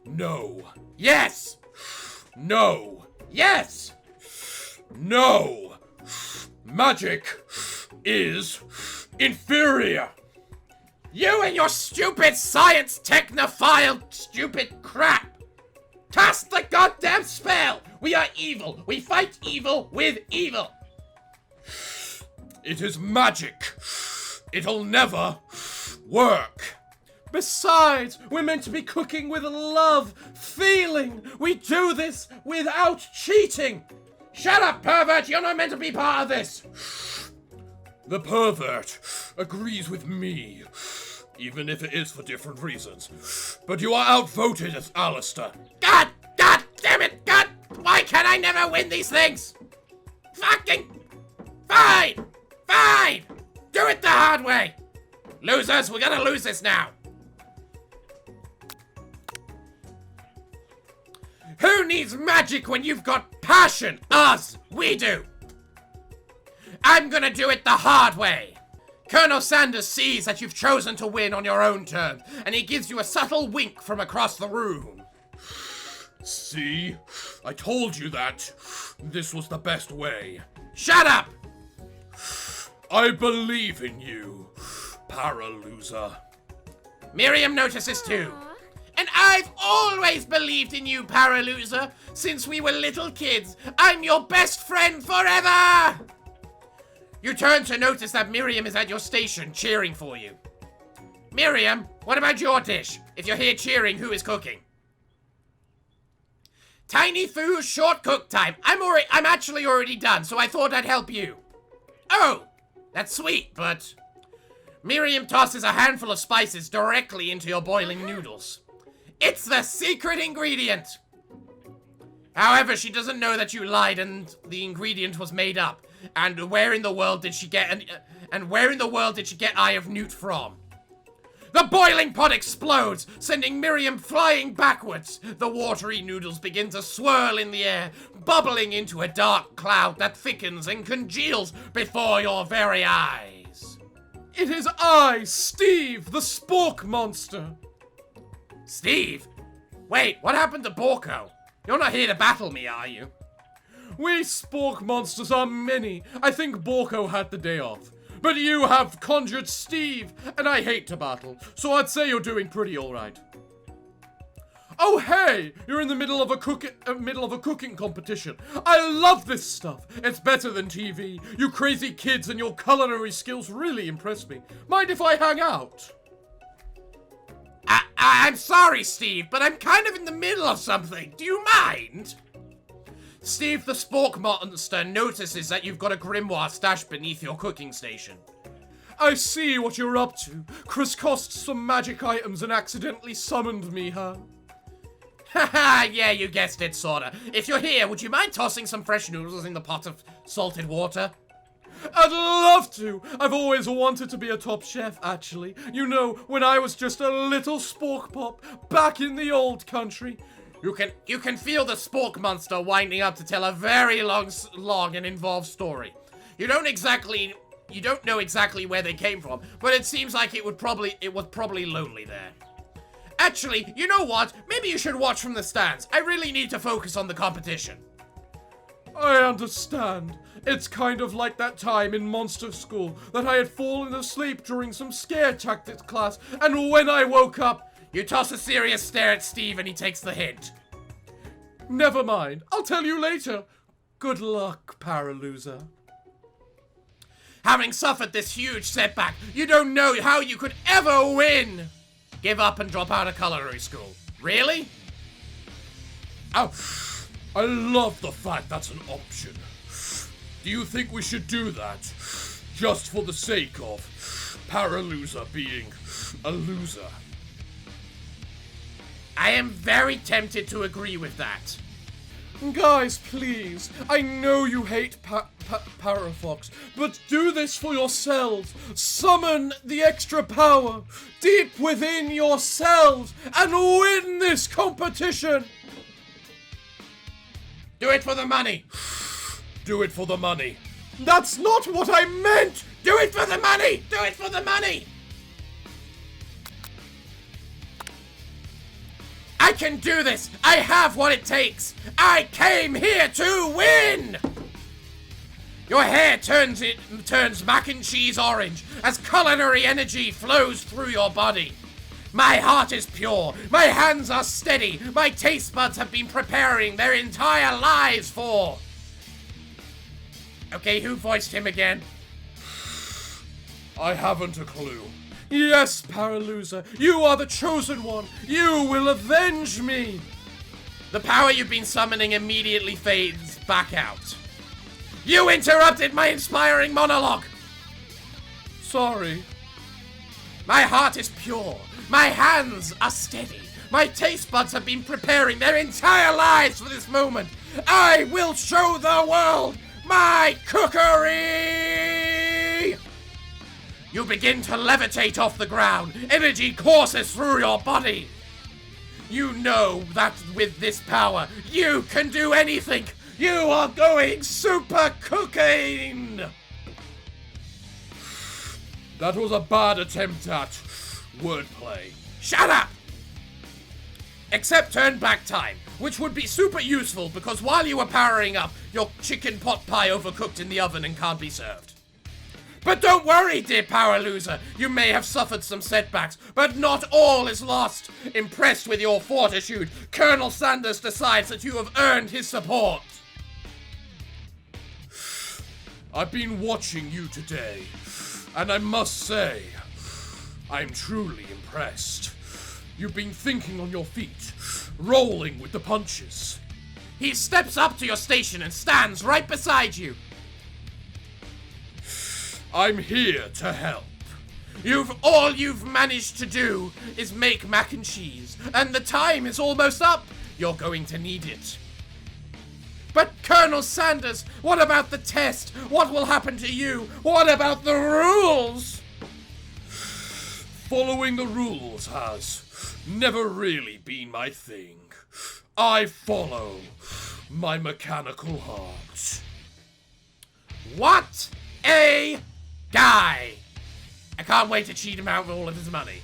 No. Yes! No. Yes! No. Magic is inferior. You and your stupid science technophile stupid crap! Cast the goddamn spell! We are evil! We fight evil with evil! It is magic. It'll never work. Besides, we're meant to be cooking with love, feeling. We do this without cheating. Shut up, pervert! You're not meant to be part of this! The pervert agrees with me, even if it is for different reasons. But you are outvoted, Alistair. God damn it! God! Why can't I never win these things? Fucking... Fine! Do it the hard way! Losers, we're gonna lose this now! Who needs magic when you've got passion? Us! We do! I'm gonna do it the hard way! Colonel Sanders sees that you've chosen to win on your own terms, and he gives you a subtle wink from across the room. See? I told you that. This was the best way. Shut up! I believe in you, Paraluser. Miriam notices too. And I've always believed in you, Paraluser, since we were little kids. I'm your best friend forever! You turn to notice that Miriam is at your station, cheering for you. Miriam, what about your dish? If you're here cheering, who is cooking? Tiny Foo, short cook time. I'm actually already done, so I thought I'd help you. Oh, that's sweet, but... Miriam tosses a handful of spices directly into your boiling noodles. It's the secret ingredient! However, she doesn't know that you lied and the ingredient was made up. And where in the world did she get Eye of Newt from? The boiling pot explodes, sending Miriam flying backwards. The watery noodles begin to swirl in the air, bubbling into a dark cloud that thickens and congeals before your very eyes. It is I, Steve, the spork monster. Steve? Wait, what happened to Borko? You're not here to battle me, are you? We spork monsters are many. I think Borko had the day off. But you have conjured Steve, and I hate to battle, so I'd say you're doing pretty alright. Oh hey! You're in the middle of a cooking competition. I love this stuff. It's better than TV. You crazy kids and your culinary skills really impress me. Mind if I hang out? I'm sorry, Steve, but I'm kind of in the middle of something. Do you mind? Steve the Spork Monster notices that you've got a grimoire stashed beneath your cooking station. I see what you're up to. Crisscrossed some magic items and accidentally summoned me, huh? Haha, yeah, you guessed it, sorta. If you're here, would you mind tossing some fresh noodles in the pot of salted water? I'd love to! I've always wanted to be a top chef, actually. You know, when I was just a little spork pop back in the old country. You can feel the Spork Monster winding up to tell a very long and involved story. You don't know exactly where they came from, but it seems like it was probably lonely there. Actually, you know what? Maybe you should watch from the stands. I really need to focus on the competition. I understand. It's kind of like that time in monster school that I had fallen asleep during some scare tactics class, and when I woke up, you toss a serious stare at Steve and he takes the hint. Never mind. I'll tell you later. Good luck, Paraluser. Having suffered this huge setback, you don't know how you could ever win. Give up and drop out of culinary school. Really? Oh, I love the fact that's an option. Do you think we should do that? Just for the sake of Paraluser being a loser? I am very tempted to agree with that. Guys, please. I know you hate Parafox, but do this for yourselves. Summon the extra power deep within yourselves and win this competition. Do it for the money. Do it for the money. That's not what I meant. Do it for the money. Do it for the money. I can do this! I have what it takes! I came here to win! Your hair turns mac and cheese orange as culinary energy flows through your body. My heart is pure, my hands are steady, my taste buds have been preparing their entire lives for... Okay, who voiced him again? I haven't a clue. Yes, Paraluser, you are the chosen one. You will avenge me. The power you've been summoning immediately fades back out. You interrupted my inspiring monologue. Sorry. My heart is pure. My hands are steady. My taste buds have been preparing their entire lives for this moment. I will show the world my cookery! You begin to levitate off the ground. Energy courses through your body. You know that with this power, you can do anything. You are going super cooking. That was a bad attempt at wordplay. Shut up! Except turn back time, which would be super useful because while you were powering up, your chicken pot pie overcooked in the oven and can't be served. But don't worry, dear power loser. You may have suffered some setbacks, but not all is lost. Impressed with your fortitude, Colonel Sanders decides that you have earned his support. I've been watching you today, and I must say, I'm truly impressed. You've been thinking on your feet, rolling with the punches. He steps up to your station and stands right beside you. I'm here to help. All you've managed to do is make mac and cheese, and the time is almost up. You're going to need it. But Colonel Sanders, what about the test? What will happen to you? What about the rules? Following the rules has never really been my thing. I follow my mechanical heart. What a guy! I can't wait to cheat him out of all of his money.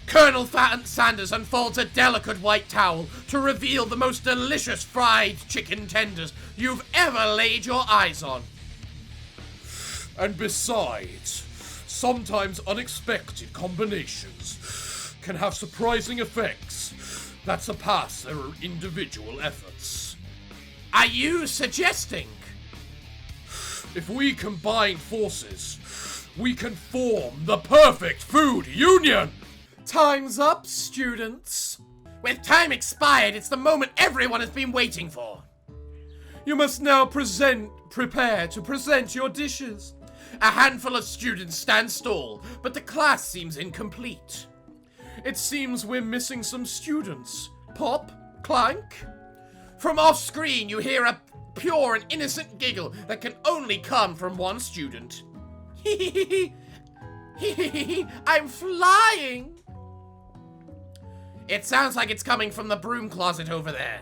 Colonel Sanders unfolds a delicate white towel to reveal the most delicious fried chicken tenders you've ever laid your eyes on. And besides, sometimes unexpected combinations can have surprising effects that surpass their individual efforts. Are you suggesting? If we combine forces, we can form the perfect food union! Time's up, students. With time expired, it's the moment everyone has been waiting for. You must now prepare to present your dishes. A handful of students stand still, but the class seems incomplete. It seems we're missing some students. Pop? Clank? From off screen, you hear a pure and innocent giggle that can only come from one student. I'm flying! It sounds like it's coming from the broom closet over there.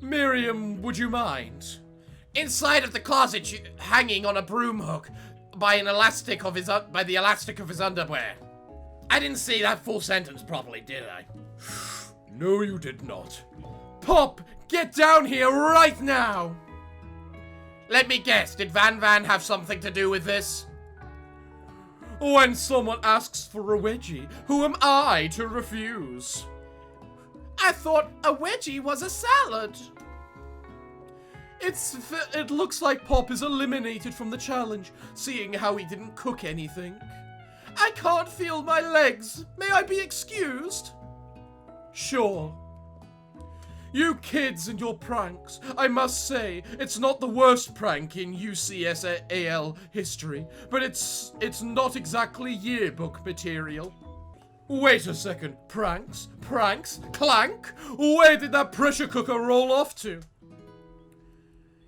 Miriam, would you mind? Inside of the closet, hanging on a broom hook by the elastic of his underwear. I didn't say that full sentence properly, did I? No, you did not. Pop, get down here right now! Let me guess, did Van have something to do with this? When someone asks for a wedgie, who am I to refuse? I thought a wedgie was a salad. It looks like Pop is eliminated from the challenge, seeing how he didn't cook anything. I can't feel my legs. May I be excused? Sure. You kids and your pranks. I must say, it's not the worst prank in UCSAL history, but it's not exactly yearbook material. Wait a second. Pranks? Clank? Where did that pressure cooker roll off to?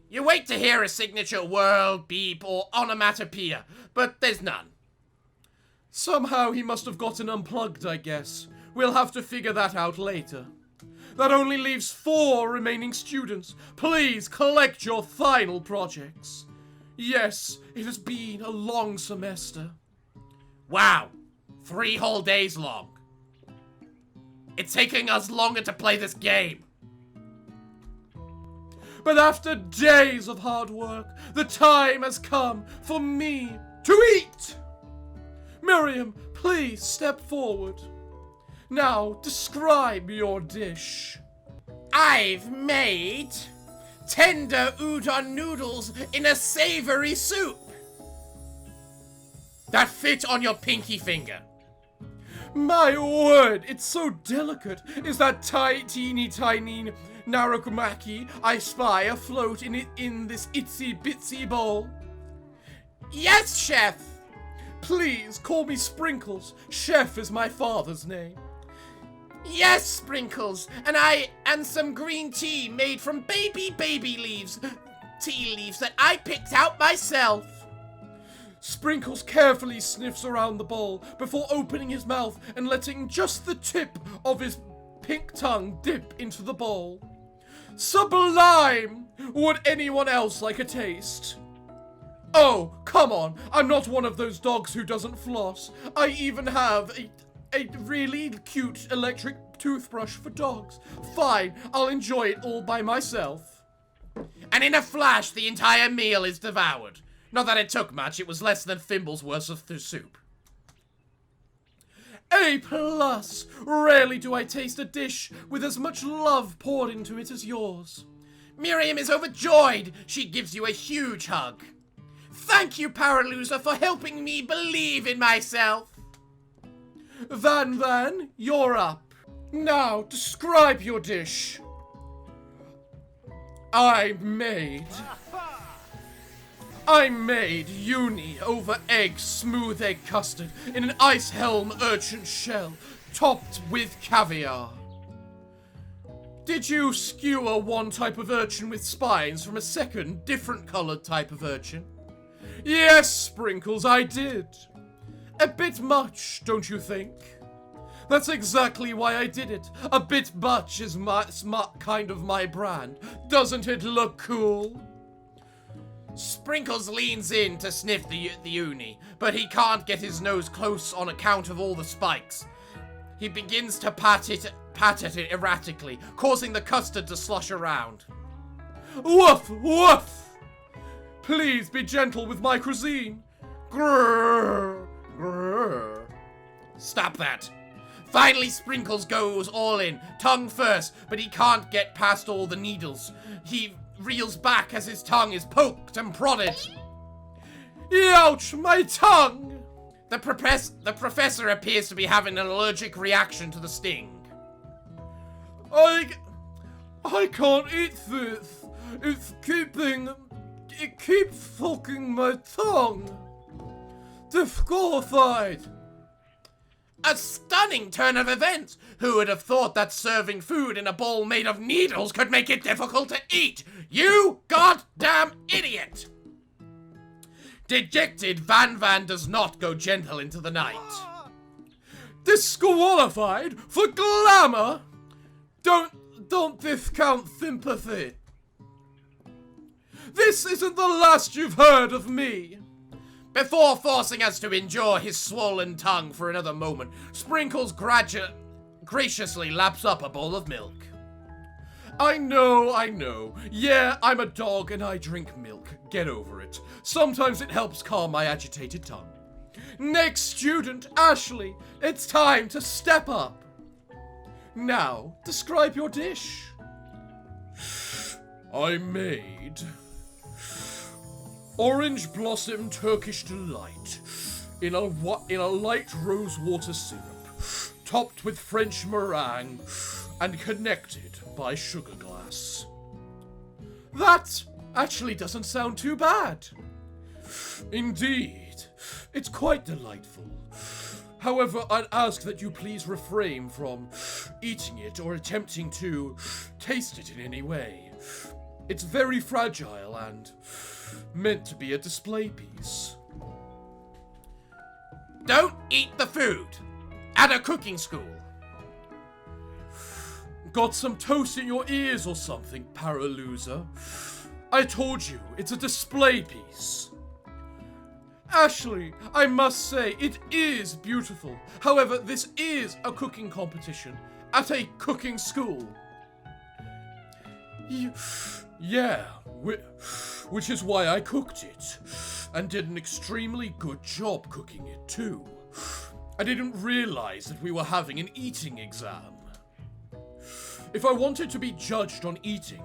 You wait to hear a signature whirl, beep, or onomatopoeia, but there's none. Somehow he must have gotten unplugged, I guess. We'll have to figure that out later. That only leaves 4 remaining students. Please collect your final projects. Yes, it has been a long semester. Wow, 3 whole days long. It's taking us longer to play this game. But after days of hard work, the time has come for me to eat! Miriam, please step forward. Now, describe your dish. I've made tender udon noodles in a savory soup that fit on your pinky finger. My word, it's so delicate. Is that teeny tiny narukumaki I spy afloat in this itsy bitsy bowl? Yes, chef. Please call me Sprinkles. Chef is my father's name. Yes, Sprinkles, and some green tea made from baby leaves, tea leaves that I picked out myself. Sprinkles carefully sniffs around the bowl before opening his mouth and letting just the tip of his pink tongue dip into the bowl. Sublime! Would anyone else like a taste? Oh, come on, I'm not one of those dogs who doesn't floss. I even have a really cute electric toothbrush for dogs. Fine, I'll enjoy it all by myself. And in a flash, the entire meal is devoured. Not that it took much, it was less than Thimble's worth of the soup. A+. Rarely do I taste a dish with as much love poured into it as yours. Miriam is overjoyed. She gives you a huge hug. Thank you, Paralusa, for helping me believe in myself. Van, you're up. Now, describe your dish. I made uni over egg, smooth egg custard in an ice helm urchin shell, topped with caviar. Did you skewer one type of urchin with spines from a second, different colored type of urchin? Yes, Sprinkles, I did. A bit much, don't you think? That's exactly why I did it. A bit much is kind of my brand. Doesn't it look cool? Sprinkles leans in to sniff the uni, but he can't get his nose close on account of all the spikes. He begins to pat at it erratically, causing the custard to slosh around. Woof, woof! Please be gentle with my cuisine. Grrr, grrr. Stop that. Finally, Sprinkles goes all in, tongue first, but he can't get past all the needles. He reels back as his tongue is poked and prodded. Ouch, my tongue! The professor appears to be having an allergic reaction to the sting. I can't eat this. It keeps fucking my tongue. Disqualified. A stunning turn of events! Who would have thought that serving food in a bowl made of needles could make it difficult to eat? You goddamn idiot! Dejected, Van does not go gentle into the night. Disqualified for glamour? Don't discount sympathy. This isn't the last you've heard of me. Before forcing us to endure his swollen tongue for another moment, Sprinkles graciously laps up a bowl of milk. I know. Yeah, I'm a dog and I drink milk. Get over it. Sometimes it helps calm my agitated tongue. Next student, Ashley, it's time to step up. Now, describe your dish. I made orange blossom Turkish delight in a light rose water syrup, topped with French meringue and connected by sugar glass. That actually doesn't sound too bad. Indeed, it's quite delightful. However, I'd ask that you please refrain from eating it or attempting to taste it in any way. It's very fragile and meant to be a display piece. Don't eat the food at a cooking school. Got some toast in your ears or something, Paraloser? I told you, it's a display piece. Ashley, I must say, it is beautiful. However, this is a cooking competition at a cooking school. Yeah, which is why I cooked it, and did an extremely good job cooking it too. I didn't realize that we were having an eating exam. If I wanted to be judged on eating,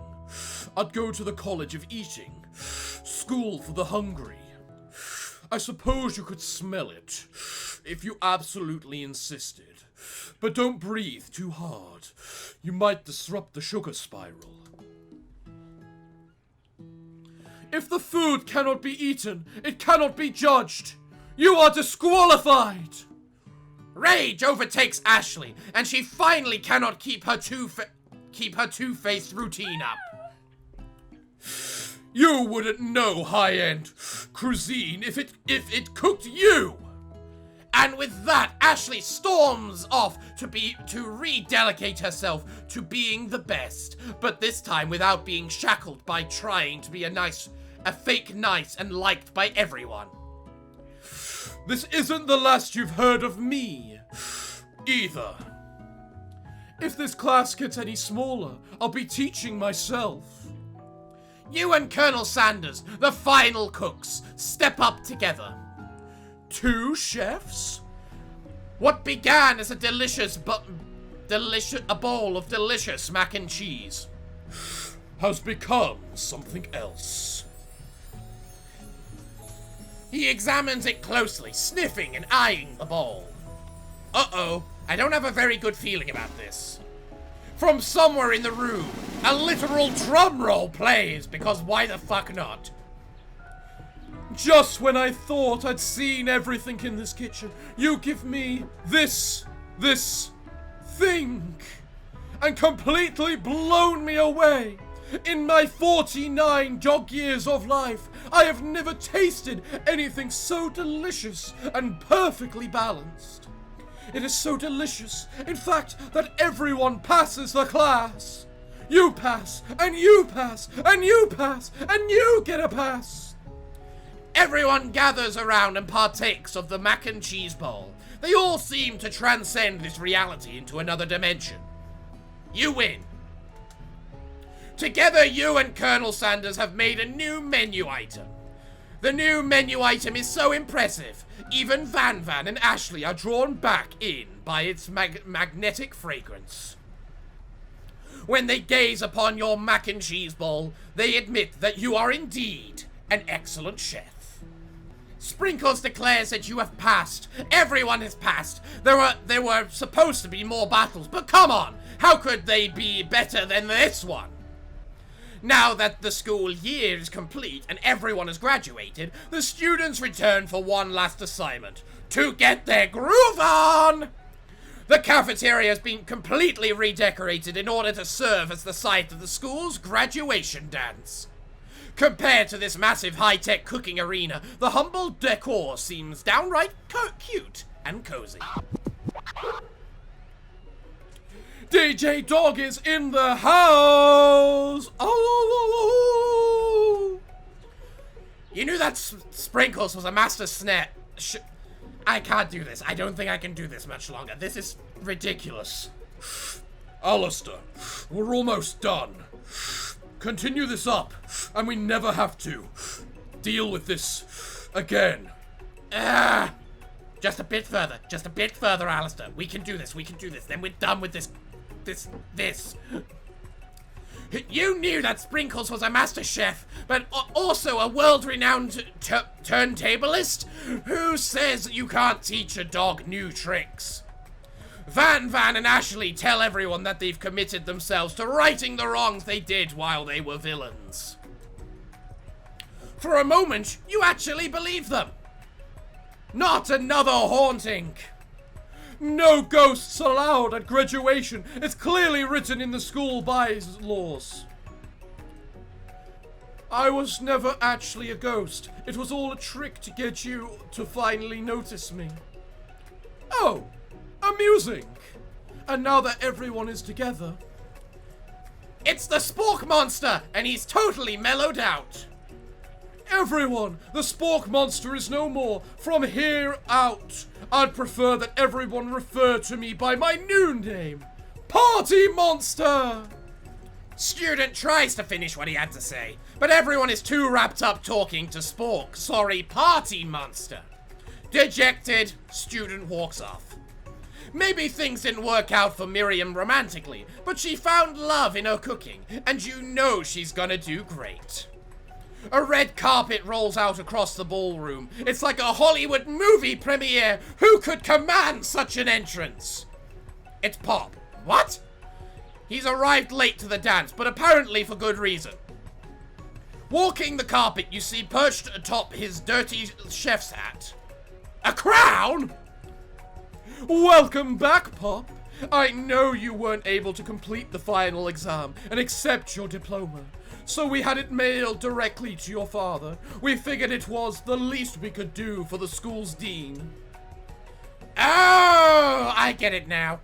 I'd go to the College of Eating, School for the Hungry. I suppose you could smell it, if you absolutely insisted. But don't breathe too hard. You might disrupt the sugar spiral. If the food cannot be eaten, it cannot be judged. You are disqualified! Rage overtakes Ashley, and she finally cannot keep her two-faced routine up. You wouldn't know high-end cuisine if it cooked you! And with that, Ashley storms off to redelicate herself to being the best, but this time without being shackled by trying to be a fake nice and liked by everyone. This isn't the last you've heard of me, either. If this class gets any smaller, I'll be teaching myself. You and Colonel Sanders, the final cooks, step up together. 2 chefs? What began as a a bowl of delicious mac and cheese has become something else. He examines it closely, sniffing and eyeing the bowl. Uh-oh, I don't have a very good feeling about this. From somewhere in the room, a literal drum roll plays, because why the fuck not? Just when I thought I'd seen everything in this kitchen, you give me this thing, and completely blown me away. In my 49 dog years of life, I have never tasted anything so delicious and perfectly balanced. It is so delicious, in fact, that everyone passes the class. You pass, and you pass, and you pass, and you get a pass. Everyone gathers around and partakes of the mac and cheese bowl. They all seem to transcend this reality into another dimension. You win. Together, you and Colonel Sanders have made a new menu item. The new menu item is so impressive, even Van and Ashley are drawn back in by its magnetic fragrance. When they gaze upon your mac and cheese bowl, they admit that you are indeed an excellent chef. Sprinkles declares that you have passed. Everyone has passed. There were supposed to be more battles, but come on! How could they be better than this one? Now that the school year is complete and everyone has graduated, the students return for one last assignment. To get their groove on! The cafeteria has been completely redecorated in order to serve as the site of the school's graduation dance. Compared to this massive high-tech cooking arena, the humble decor seems downright cute and cozy. DJ Dog is in the house! Oh! You knew that Sprinkles was a master snare. I can't do this. I don't think I can do this much longer. This is ridiculous. Alistair, we're almost done. Continue this up, and we never have to deal with this again. Just a bit further, Alistair. We can do this, Then we're done with this. You knew that Sprinkles was a master chef, but also a world-renowned turntablist? Who says you can't teach a dog new tricks? Van and Ashley tell everyone that they've committed themselves to righting the wrongs they did while they were villains. For a moment, you actually believe them. Not another haunting. No ghosts allowed at graduation. It's clearly written in the school bylaws. I was never actually a ghost. It was all a trick to get you to finally notice me. Oh, amusing. And now that everyone is together... It's the Spork Monster, and he's totally mellowed out. Everyone, the Spork Monster is no more. From here out, I'd prefer that everyone refer to me by my new name, Party Monster! Student tries to finish what he had to say, but everyone is too wrapped up talking to Party Monster. Dejected, student walks off. Maybe things didn't work out for Miriam romantically, but she found love in her cooking, and you know she's gonna do great. A red carpet rolls out across the ballroom. It's like a Hollywood movie premiere. Who could command such an entrance? It's Pop. What? He's arrived late to the dance, but apparently for good reason. Walking the carpet, you see perched atop his dirty chef's hat a crown! Welcome back, Pop. I know you weren't able to complete the final exam and accept your diploma. So we had it mailed directly to your father. We figured it was the least we could do for the school's dean. Oh, I get it now.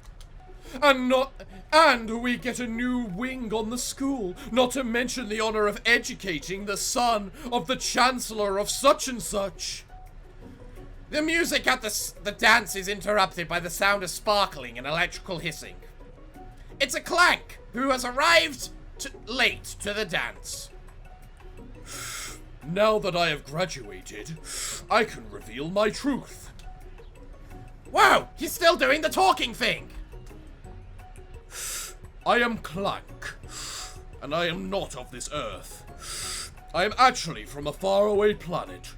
And we get a new wing on the school, not to mention the honor of educating the son of the chancellor of such and such. The music at the dance is interrupted by the sound of sparkling and electrical hissing. It's a Clank, who has arrived late to the dance. Now that I have graduated, I can reveal my truth. Whoa, he's still doing the talking thing. I am Clank, and I am not of this earth. I am actually from a faraway planet,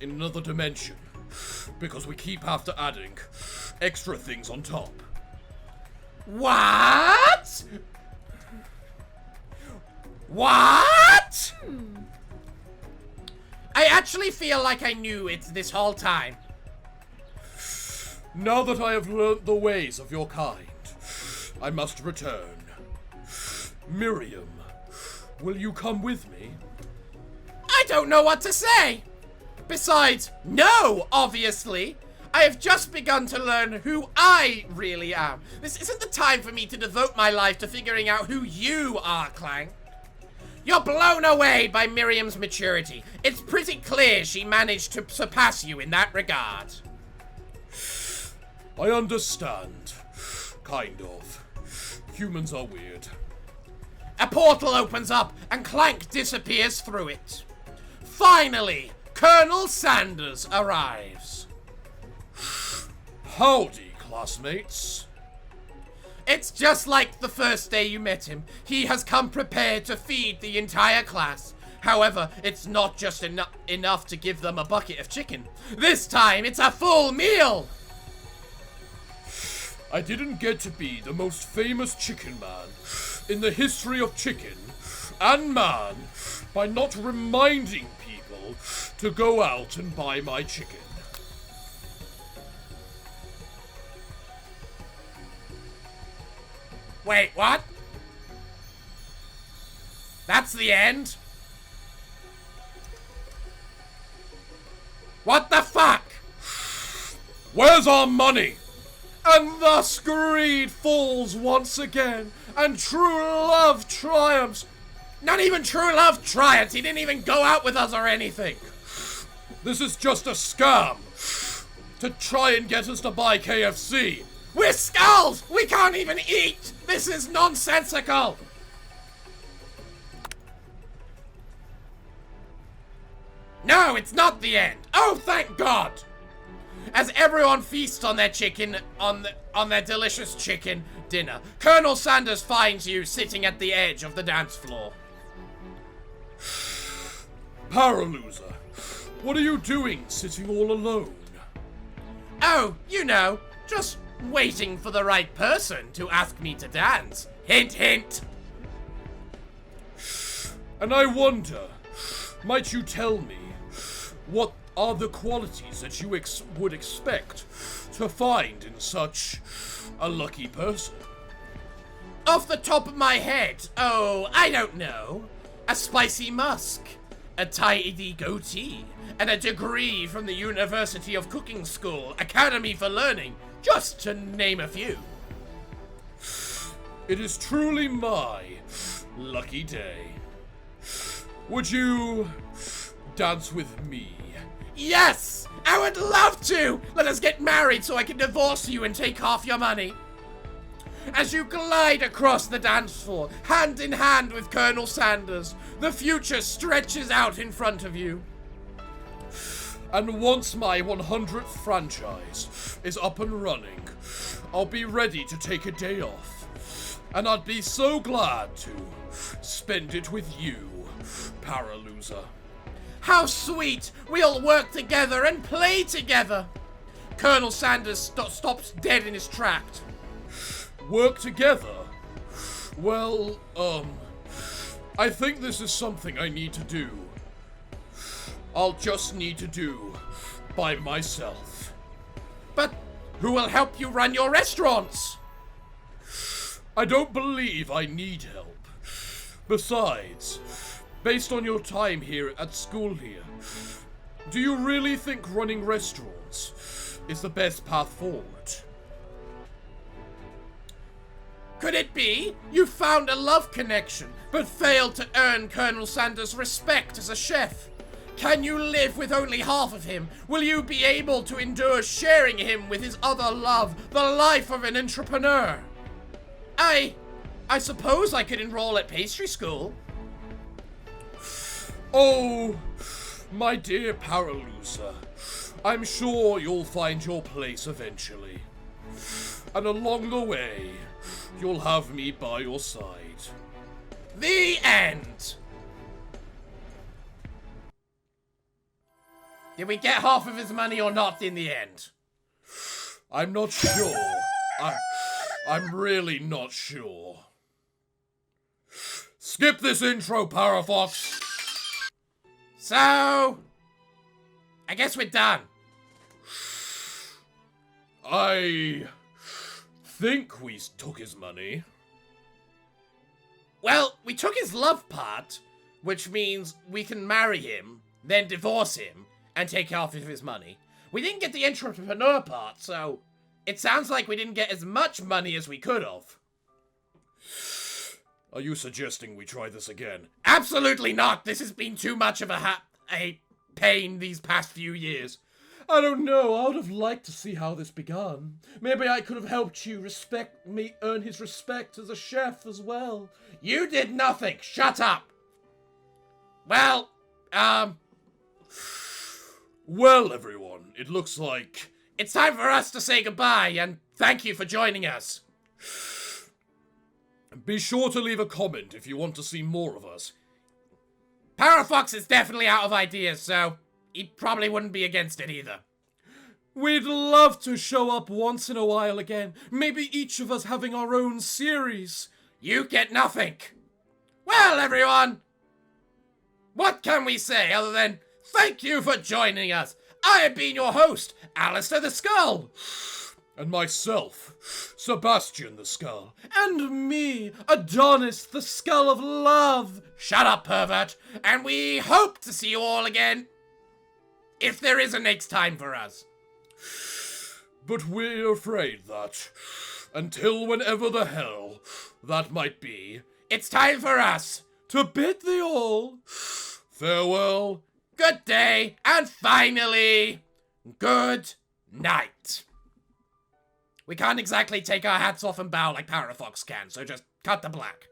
in another dimension, because we keep after adding extra things on top. What? What? I actually feel like I knew it this whole time. Now that I have learnt the ways of your kind, I must return. Miriam, will you come with me? I don't know what to say. Besides, no, obviously. I have just begun to learn who I really am. This isn't the time for me to devote my life to figuring out who you are, Clank. You're blown away by Miriam's maturity. It's pretty clear she managed to surpass you in that regard. I understand. Kind of. Humans are weird. A portal opens up and Clank disappears through it. Finally, Colonel Sanders arrives. Howdy, classmates. It's just like the first day you met him. He has come prepared to feed the entire class. However, it's not just enough to give them a bucket of chicken. This time, it's a full meal! I didn't get to be the most famous chicken man in the history of chicken and man by not reminding people to go out and buy my chicken. Wait, what? That's the end? What the fuck? Where's our money? And thus greed falls once again, and true love triumphs. Not even true love triumphs. He didn't even go out with us or anything. This is just a scam to try and get us to buy KFC. We're skulls! We can't even eat! This is nonsensical! No, it's not the end. Oh, thank God! As everyone feasts on their chicken, on their delicious chicken dinner, Colonel Sanders finds you sitting at the edge of the dance floor. Paraloser, what are you doing sitting all alone? Oh, you know, just waiting for the right person to ask me to dance. Hint, hint. And I wonder, might you tell me what are the qualities that you would expect to find in such a lucky person? Off the top of my head, oh, I don't know. A spicy musk, a tidy goatee, and a degree from the University of Cooking School, Academy for Learning, just to name a few. It is truly my lucky day. Would you dance with me? Yes! I would love to! Let us get married so I can divorce you and take half your money. As you glide across the dance floor, hand in hand with Colonel Sanders, the future stretches out in front of you. And once my 100th franchise is up and running, I'll be ready to take a day off. And I'd be so glad to spend it with you, Paraloser. How sweet! We'll work together and play together! Colonel Sanders stops dead in his tracks. Work together? Well, I think this is something I need to do. I'll just need to do by myself. But who will help you run your restaurants? I don't believe I need help. Besides, based on your time here at school here, do you really think running restaurants is the best path forward? Could it be you found a love connection, but failed to earn Colonel Sanders' respect as a chef? Can you live with only half of him? Will you be able to endure sharing him with his other love, the life of an entrepreneur? I suppose I could enroll at pastry school. Oh, my dear Paraloser, I'm sure you'll find your place eventually. And along the way, you'll have me by your side. The end! Did we get half of his money or not in the end? I'm not sure. I'm really not sure. Skip this intro, Parafox. So, I guess we're done. I think we took his money. Well, we took his love part, which means we can marry him, then divorce him, and take half of his money. We didn't get the entrepreneur part, so it sounds like we didn't get as much money as we could have. Are you suggesting we try this again? Absolutely not! This has been too much of a pain these past few years. I don't know, I would have liked to see how this began. Maybe I could have helped you earn his respect as a chef as well. You did nothing! Shut up! Well, Well, everyone, it looks like... it's time for us to say goodbye, and thank you for joining us. Be sure to leave a comment if you want to see more of us. Parafox is definitely out of ideas, so he probably wouldn't be against it either. We'd love to show up once in a while again. Maybe each of us having our own series. You get nothing. Well, everyone, what can we say other than thank you for joining us? I have been your host, Alistair the Skull. And myself, Sebastian the Skull. And me, Adonis, the Skull of Love. Shut up, pervert. And we hope to see you all again, if there is a next time for us. But we're afraid that, until whenever the hell that might be, it's time for us to bid thee all farewell, good day, and finally, good night. We can't exactly take our hats off and bow like Parafox can, so just cut the black.